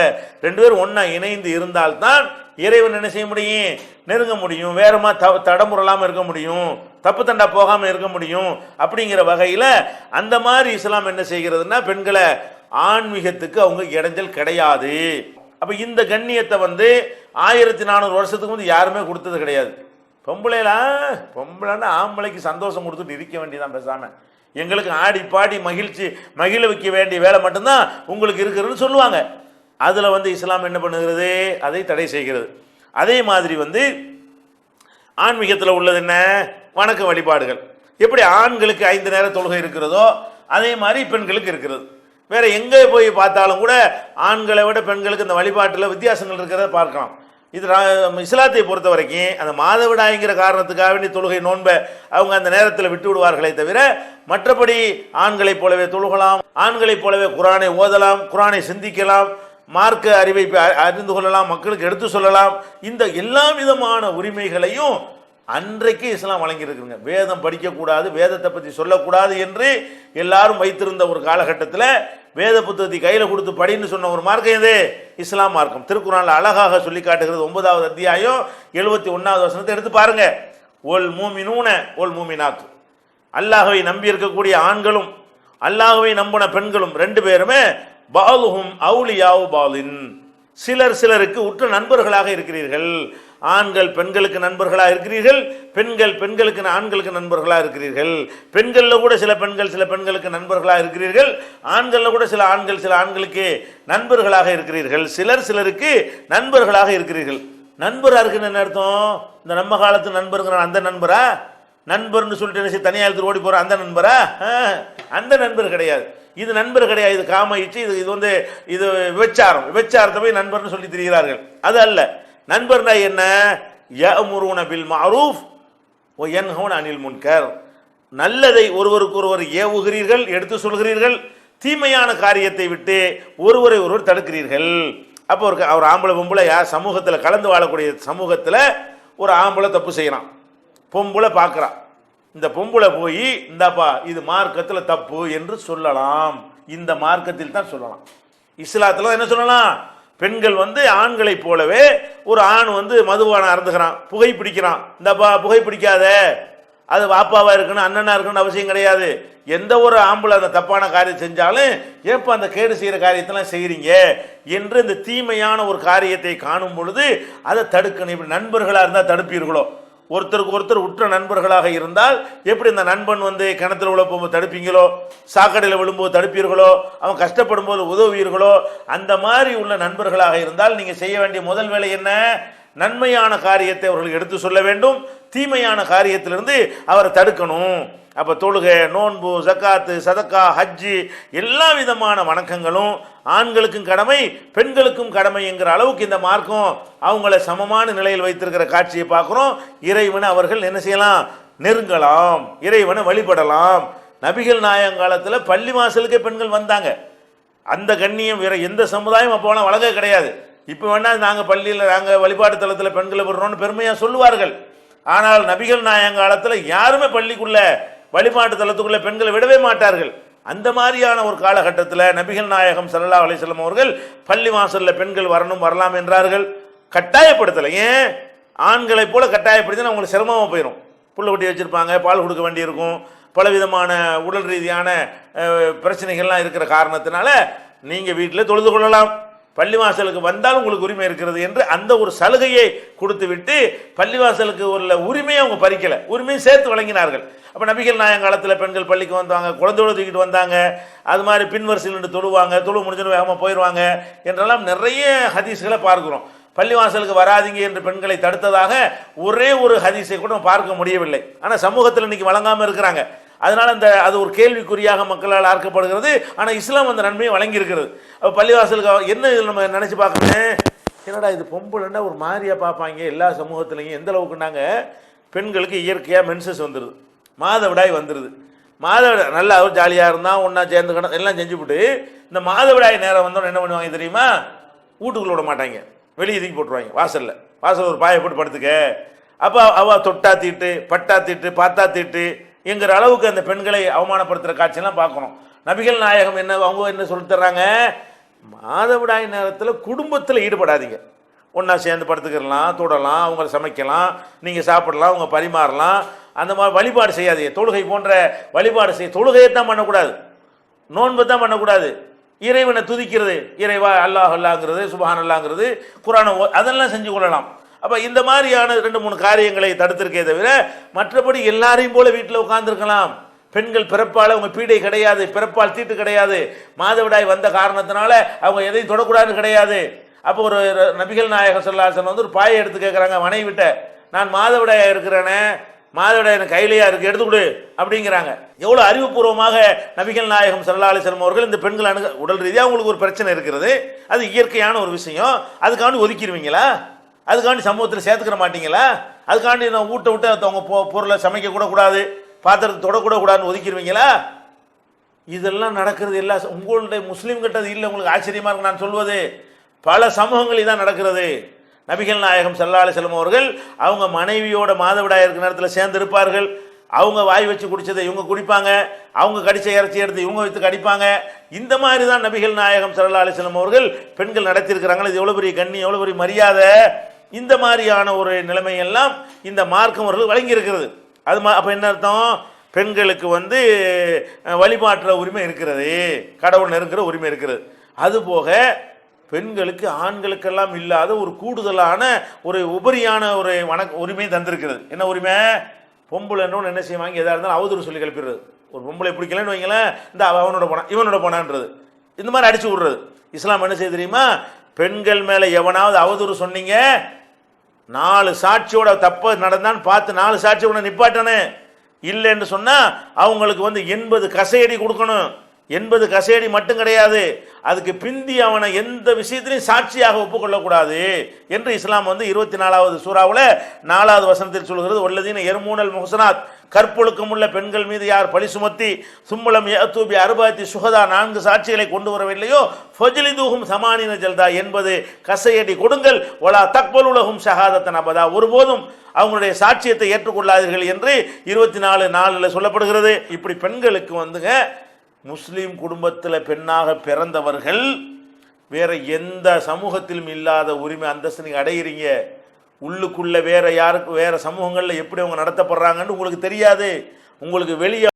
ரெண்டு பேரும் ஒன்றா இணைந்து இருந்தால்தான் இறைவன் என்ன செய்ய முடியும்? நெருங்க முடியும். வேறமா தடமுறலாமல் இருக்க முடியும், தப்பு தண்டா போகாமல் இருக்க முடியும். அப்படிங்கிற வகையில் அந்த மாதிரி இஸ்லாம் என்ன செய்கிறதுனா பெண்களை ஆன்மீகத்துக்கு அவங்க இடைஞ்சல் கிடையாது. அப்போ இந்த கண்ணியத்தை 1400 வருஷத்துக்கு யாருமே கொடுத்தது கிடையாது. பொம்பளைன்னா ஆம்பளைக்கு சந்தோஷம் கொடுத்துட்டு இருக்க வேண்டியதான் பேசாம. எங்களுக்கு ஆடி பாடி மகிழ வைக்க வேண்டிய வேலை மட்டும்தான் உங்களுக்கு இருக்கிறதுன்னு சொல்லுவாங்க. அதில் இஸ்லாம் என்ன பண்ணுகிறது? அதை தடை செய்கிறது. அதே மாதிரி ஆன்மீகத்தில் உள்ளது என்ன? வணக்க வழிபாடுகள். எப்படி ஆண்களுக்கு 5 நேர தொழுகை இருக்கிறதோ அதே மாதிரி பெண்களுக்கு இருக்கிறது. வேற எங்கே போய் பார்த்தாலும் கூட ஆண்களை விட பெண்களுக்கு இந்த வழிபாட்டில் வித்தியாசங்கள் இருக்கிறத பார்க்கலாம். இது இஸ்லாத்தை பொறுத்த வரைக்கும் அந்த மாதவிடாய்ங்கிற காரணத்துக்காக வேண்டி தொழுகை நோன்பை அவங்க அந்த நேரத்தில் விட்டு விடுவார்களே தவிர மற்றபடி ஆண்களைப் போலவே தொழுகலாம், ஆண்களைப் போலவே குரானை ஓதலாம், குரானை சிந்திக்கலாம், மார்க்க அறிவை அறிந்து கொள்ளலாம், மக்களுக்கு எடுத்து சொல்லலாம். இந்த எல்லா விதமான உரிமைகளையும் அன்றைக்கு இஸ்லாம் வழங்கியிருக்குங்க. வேதம் படிக்கக்கூடாது, வேதத்தை பற்றி சொல்லக்கூடாது என்று எல்லாரும் வைத்திருந்த ஒரு காலகட்டத்தில் வேத புத்தகத்தை கையில் கொடுத்து படின்னு சொன்ன ஒரு மார்க்கம் இது இஸ்லாம் மார்க்கம். திருக்குறான்ல அழகாக சொல்லி காட்டுகிறது. 9வது அத்தியாயம் 71வது வசனத்தை எடுத்து பாருங்க. ஒல் மூமினூன ஒல் மூமினாத், அல்லாஹ்வை நம்பி இருக்கக்கூடிய ஆண்களும் அல்லாஹ்வை நம்பின பெண்களும் ரெண்டு பேருமே பாலுஹும் அவுலியாவு பாலின், சிலருக்கு உற்ற நண்பர்களாக இருக்கிறீர்கள். ஆண்கள் பெண்களுக்கு நண்பர்களாக இருக்கிறீர்கள், பெண்கள் பெண்களுக்கு ஆண்களுக்கு நண்பர்களாக இருக்கிறீர்கள். பெண்களில் கூட சில பெண்களுக்கு நண்பர்களாக இருக்கிறீர்கள், ஆண்களில் கூட சில ஆண்களுக்கு நண்பர்களாக இருக்கிறீர்கள். சிலருக்கு நண்பர்களாக இருக்கிறீர்கள். நண்பராக இருக்குன்னு என்ன அர்த்தம்? இந்த நம்ம காலத்து நண்பருங்கிற அந்த நண்பரா? நண்பர்னு சொல்லிட்டு என்ன தனியாக எடுத்து ஓடி போகிற அந்த நண்பரா? அந்த நண்பர் கிடையாது. இது நண்பர் கிடையாது. இது காம இச்சு, இது விபச்சாரத்தை போய் நண்பர்னு சொல்லி திரிகிறார்கள். அது அல்ல. நண்பர்னா என்ன? யஅமுருன பில் மஅரூஃப் வ யன்ஹவுன அனில் முன்கர், நல்லதை ஒருவருக்கு ஒருவர் ஏவுகிறீர்கள், எடுத்து சொல்கிறீர்கள், தீமையான காரியத்தை விட்டு ஒருவர் தடுக்கிறீர்கள். அப்போ ஒரு ஆம்பளை பொம்பளை சமூகத்தில் கலந்து வாழக்கூடிய சமூகத்தில் ஒரு ஆம்பளை தப்பு செய்யறான், பொம்பளை பார்க்குறான். இந்த பொம்பளை போய் இந்தாப்பா இது மார்க்கத்தில் தப்பு என்று சொல்லலாம். இந்த மார்க்கத்தில் தான் சொல்லலாம். இஸ்லாத்தில் என்ன சொல்லலாம்? பெண்கள் ஆண்களைப் போலவே ஒரு ஆண் மதுபானம் அருந்துகிறான், புகைப்பிடிக்கிறான், இந்தப்பா புகைப்பிடிக்காத, அது வாப்பாவா இருக்கணும் அண்ணனா இருக்கணும்னு அவசியம் கிடையாது. எந்த ஒரு ஆம்பளை அந்த தப்பான காரியம் செஞ்சாலும் ஏப்பா அந்த கேடு செய்கிற காரியத்தெல்லாம் செய்கிறீங்க என்று இந்த தீமையான ஒரு காரியத்தை காணும் பொழுது அதை தடுக்கணும். இப்படி நண்பர்களாக இருந்தால் தடுப்பீர்களோ? ஒருத்தருக்கு ஒருத்தர் உற்ற நண்பர்களாக இருந்தால் எப்படி இந்த நண்பன் வந்து கிணத்துல விழ போகும்போது தடுப்பீங்களோ, சாக்கடையில் விழும்போது தடுப்பீர்களோ, அவன் கஷ்டப்படும் போது உதவுவீர்களோ, அந்த மாதிரி உள்ள நண்பர்களாக இருந்தால் நீங்கள் செய்ய வேண்டிய முதல் வேலை என்ன? நன்மையான காரியத்தை அவர்களுக்கு எடுத்து சொல்ல வேண்டும், தீமையான காரியத்திலிருந்து அவரை தடுக்கணும். அப்போ தொழுகை, நோன்பு, ஜக்காத்து, சதக்கா, ஹஜ்ஜி எல்லா விதமான வணக்கங்களும் ஆண்களுக்கும் கடமை, பெண்களுக்கும் கடமை என்கிற அளவுக்கு இந்த மார்க்கம் அவங்கள சமமான நிலையில் வைத்திருக்கிற காட்சியை பார்க்குறோம். இறைவனை அவர்கள் என்ன செய்யலாம்? நெருங்கலாம், இறைவனை வழிபடலாம். நபிகள் நாயகம் காலத்தில் பள்ளி வாசலுக்கே பெண்கள் வந்தாங்க. அந்த கண்ணியம் வேற எந்த சமுதாயம் அப்போலாம் வழங்க கிடையாது. இப்போ வேணா நாங்கள் பள்ளியில் நாங்கள் வழிபாட்டு தளத்தில் பெண்களை விடுறோம்னு பெருமையாக சொல்லுவார்கள். ஆனால் நபிகள் நாயகம் காலத்தில் யாருமே பள்ளிக்குள்ள வழிபாட்டு தளத்துக்குள்ள பெண்களை விடவே மாட்டார்கள். அந்த மாதிரியான ஒரு காலகட்டத்தில் நபிகள் நாயகம் ஸல்லல்லாஹு அலைஹி வஸல்லம் அவர்கள் பள்ளி வாசலில் பெண்கள் வரலாம் என்றார்கள். கட்டாயப்படுத்தலை. ஏன்? ஆண்களைப் போல கட்டாயப்படுத்தினா அவங்களுக்கு சிரமமாக போயிடும். புள்ள குட்டி வச்சுருப்பாங்க, பால் கொடுக்க வேண்டியிருக்கும், பலவிதமான உடல் ரீதியான பிரச்சனைகள்லாம் இருக்கிற காரணத்தினால நீங்கள் வீட்டில் தொழுது கொள்ளலாம், பள்ளிவாசலுக்கு வந்தால் உங்களுக்கு உரிமை இருக்கிறது என்று அந்த ஒரு சலுகையை கொடுத்து விட்டு பள்ளிவாசலுக்கு உள்ள உரிமையை அவங்க பறிக்கலை, உரிமையை சேர்த்து வழங்கினார்கள். அப்போ நபிகள் நாயகம் காலத்தில் பெண்கள் பள்ளிக்கு வந்தாங்க, குழந்தையோடு தூக்கிட்டு வந்தாங்க, அது மாதிரி பின்வரிசையில் நின்று தொழுவாங்க, தொழு முடிஞ்சு வேகமாக போயிடுவாங்க என்றெல்லாம் நிறைய ஹதீஸ்களை பார்க்கிறோம். பள்ளிவாசலுக்கு வராதிங்க என்று பெண்களை தடுத்ததாக ஒரே ஒரு ஹதீஸை கூட பார்க்க முடியவில்லை. ஆனால் சமூகத்தில் இன்னைக்கு வழங்காமல் இருக்கிறாங்க. அதனால அது ஒரு கேள்விக்குறியாக மக்களால் ஆக்கப்படுகிறது. ஆனால் இஸ்லாம் அந்த நன்மையை வழங்கி இருக்கிறது. அப்போ பள்ளிவாசலுக்கு என்ன நம்ம நினைச்சு பார்க்கணும், என்னடா இது பொம்பளைன்னா ஒரு மாதிரியா பார்ப்பாங்க எல்லா சமூகத்திலையும். எந்த அளவுக்குனாங்க, பெண்களுக்கு இயற்கையாக மென்சஸ் வந்துடுது, மாதவிடாய் வந்துடுது. மாதவிடாய் நல்லா அவர் ஜாலியாக இருந்தால் ஒன்றா சேர்ந்து எல்லாம் செஞ்சுவிட்டு இந்த மாதவிடாய் நேரம் வந்தோன்னு என்ன பண்ணுவாங்க தெரியுமா? வீட்டுக்குள்ள விட மாட்டாங்க, வெளியே தூக்கி போட்டுருவாங்க. வாசல் ஒரு பாயை போட்டு படுத்துக்க. அப்போ அவள் தொட்டா தீட்டு, பட்டா தீட்டு, பார்த்தா தீட்டு என்கிற அளவுக்கு அந்த பெண்களை அவமானப்படுத்துகிற காட்சியெல்லாம் பார்க்கணும். நபிகள் நாயகம் அவங்க என்ன சொல்லி தர்றாங்க? மாதவிடாய் நேரத்தில் குடும்பத்தில் ஈடுபடாதீங்க. ஒன்றா சேர்ந்து படுத்துக்கிறலாம், தொடலாம், அவங்களை சமைக்கலாம், நீங்கள் சாப்பிடலாம், அவங்க பரிமாறலாம். அந்த மாதிரி வழிபாடு செய்யாதீங்க. தொழுகை போன்ற வழிபாடு தொழுகையை தான் பண்ணக்கூடாது, நோன்பு தான் பண்ணக்கூடாது. இறைவனை துதிக்கிறது, இறைவா அல்லாஹ் அல்லாங்கிறது, சுபஹான் அல்லாங்கிறது, குர்ஆனை அதெல்லாம் செஞ்சு கொள்ளலாம். அப்போ இந்த மாதிரியான 2-3 காரியங்களை தடுத்திருக்கே தவிர மற்றபடி எல்லாரையும் போல வீட்டில் உட்கார்ந்துருக்கலாம். பெண்கள் பிறப்பால் அவங்க பீடை கிடையாது, பிறப்பால் தீட்டு கிடையாது, மாதவிடாய் வந்த காரணத்தினால அவங்க எதையும் தொடக்கூடாதுன்னு கிடையாது. அப்போ ஒரு நபிகள் நாயகம் ஸல்லல்லாஹு அலைஹி வஸல்லம் வந்து ஒரு பாயை எடுத்து கேட்குறாங்க மனைவிட்ட, நான் மாதவிடாயா இருக்கிறேனே, மாதவிடாய் எனக்கு கையிலையா இருக்கு, எடுத்து கொடு அப்படிங்கிறாங்க. எவ்வளோ அறிவுபூர்வமாக நபிகள் நாயகம் ஸல்லல்லாஹு அலைஹி வஸல்லம் அவர்கள் இந்த பெண்கள் உடல் ரீதியாக உங்களுக்கு ஒரு பிரச்சனை இருக்கிறது, அது இயற்கையான ஒரு விஷயம், அதுக்காண்டி ஒதுக்கிடுவீங்களா? அதுக்காண்டி சமூகத்தில் சேர்த்துக்கிற மாட்டீங்களா? அதுக்காண்டி நான் வீட்டை விட்டு அவங்க பொருளை சமைக்க கூட கூடாது, பாத்திரத்தை தொடக்கூட கூடாதுன்னு ஒதுக்கிடுவீங்களா? இதெல்லாம் நடக்கிறது எல்லா உங்களுடைய முஸ்லீம் கிட்டது இல்லை. உங்களுக்கு ஆச்சரியமா இருக்கு நான் சொல்வது, பல சமூகங்கள் இதான் நடக்கிறது. நபிகள் நாயகம் ஸல்லல்லாஹு அலைஹி வஸல்லம் அவர்கள் அவங்க மனைவியோட மாதவிடாய் இருக்கிற நேரத்தில் சேர்ந்து இருப்பார்கள். அவங்க வாய் வச்சு குடிச்சதை இவங்க குடிப்பாங்க, அவங்க கடிச்ச இறைச்சி எடுத்து இவங்க வைத்து கடிப்பாங்க. இந்த மாதிரி தான் நபிகள் நாயகம் ஸல்லல்லாஹு அலைஹி வஸல்லம் அவர்கள் பெண்கள் நடத்தியிருக்கிறாங்க. இது எவ்வளோ பெரிய கண்ணி, எவ்வளோ பெரிய மரியாதை. இந்த மாதிரியான ஒரு நிலைமையெல்லாம் இந்த மார்க்கம் அவர்கள் வழங்கி இருக்கிறது. அப்போ என்ன அர்த்தம்? பெண்களுக்கு வந்து வழிபாட்டுற உரிமை இருக்கிறது, கடவுள் நெருங்குற உரிமை இருக்கிறது. அதுபோக பெண்களுக்கு ஆண்களுக்கெல்லாம் இல்லாத ஒரு கூடுதலான ஒரு உபரியான ஒரு உரிமை தந்திருக்கிறது. என்ன உரிமை? பொம்பளைன்னு என்ன செய்வாங்க, எதாக இருந்தாலும் அவதூறு சொல்லி கிளப்பிடுறது. ஒரு பொம்பளை பிடிக்கலன்னு வைங்களேன், இந்த அவனோட போனான் இவனோட போனான்றது, இந்த மாதிரி அடிச்சு விடுறது. இஸ்லாம் என்ன செய்ய தெரியுமா? பெண்கள் மேலே எவனாவது அவதூறு சொன்னீங்க, 4 சாட்சியோட தப்பு நடந்தான்னு பார்த்து 4 சாட்சியோட நிப்பாட்டனே, இல்லைன்னு சொன்னால் அவங்களுக்கு வந்து 80 கசையடி கொடுக்கணும். 80 கசையடி மட்டும் கிடையாது, அதுக்கு பிந்தி அவனை எந்த விஷயத்திலையும் சாட்சியாக ஒப்புக்கொள்ளக்கூடாது என்று இஸ்லாம் வந்து 24வது சூறாவில் 4வது வசனத்தில் சொல்கிறது. வல்லதீன யர்மூனல் முஹ்சனாத், கற்பொழுக்கம் உள்ள பெண்கள் மீது யார் பழி சுமத்தி சும்மலம் யஅதூபி அர்பாத்தி சுஹதா 4 சாட்சிகளை கொண்டு வரவில்லையோ ஃபஜ்லிதுஹும் சமானின ஜல்தா 80 கசையடி கொடுங்கள், வலா தக்பலு லஹும் ஷஹாதத்தன் அபதா, ஒருபோதும் அவங்களுடைய சாட்சியத்தை ஏற்றுக்கொள்ளாதீர்கள் என்று 24:4 சொல்லப்படுகிறது. இப்படி பெண்களுக்கு வந்துங்க முஸ்லீம் குடும்பத்தில் பெண்ணாக பிறந்தவர்கள் வேற எந்த சமூகத்திலும் இல்லாத உரிமை அந்தஸ்து நீங்கள் அடைகிறீங்க. உள்ளுக்குள்ள வேற யாருக்கு வேற சமூகங்களில் எப்படி அவங்க நடத்தப்படுறாங்கன்னு உங்களுக்கு தெரியாது. உங்களுக்கு வெளியே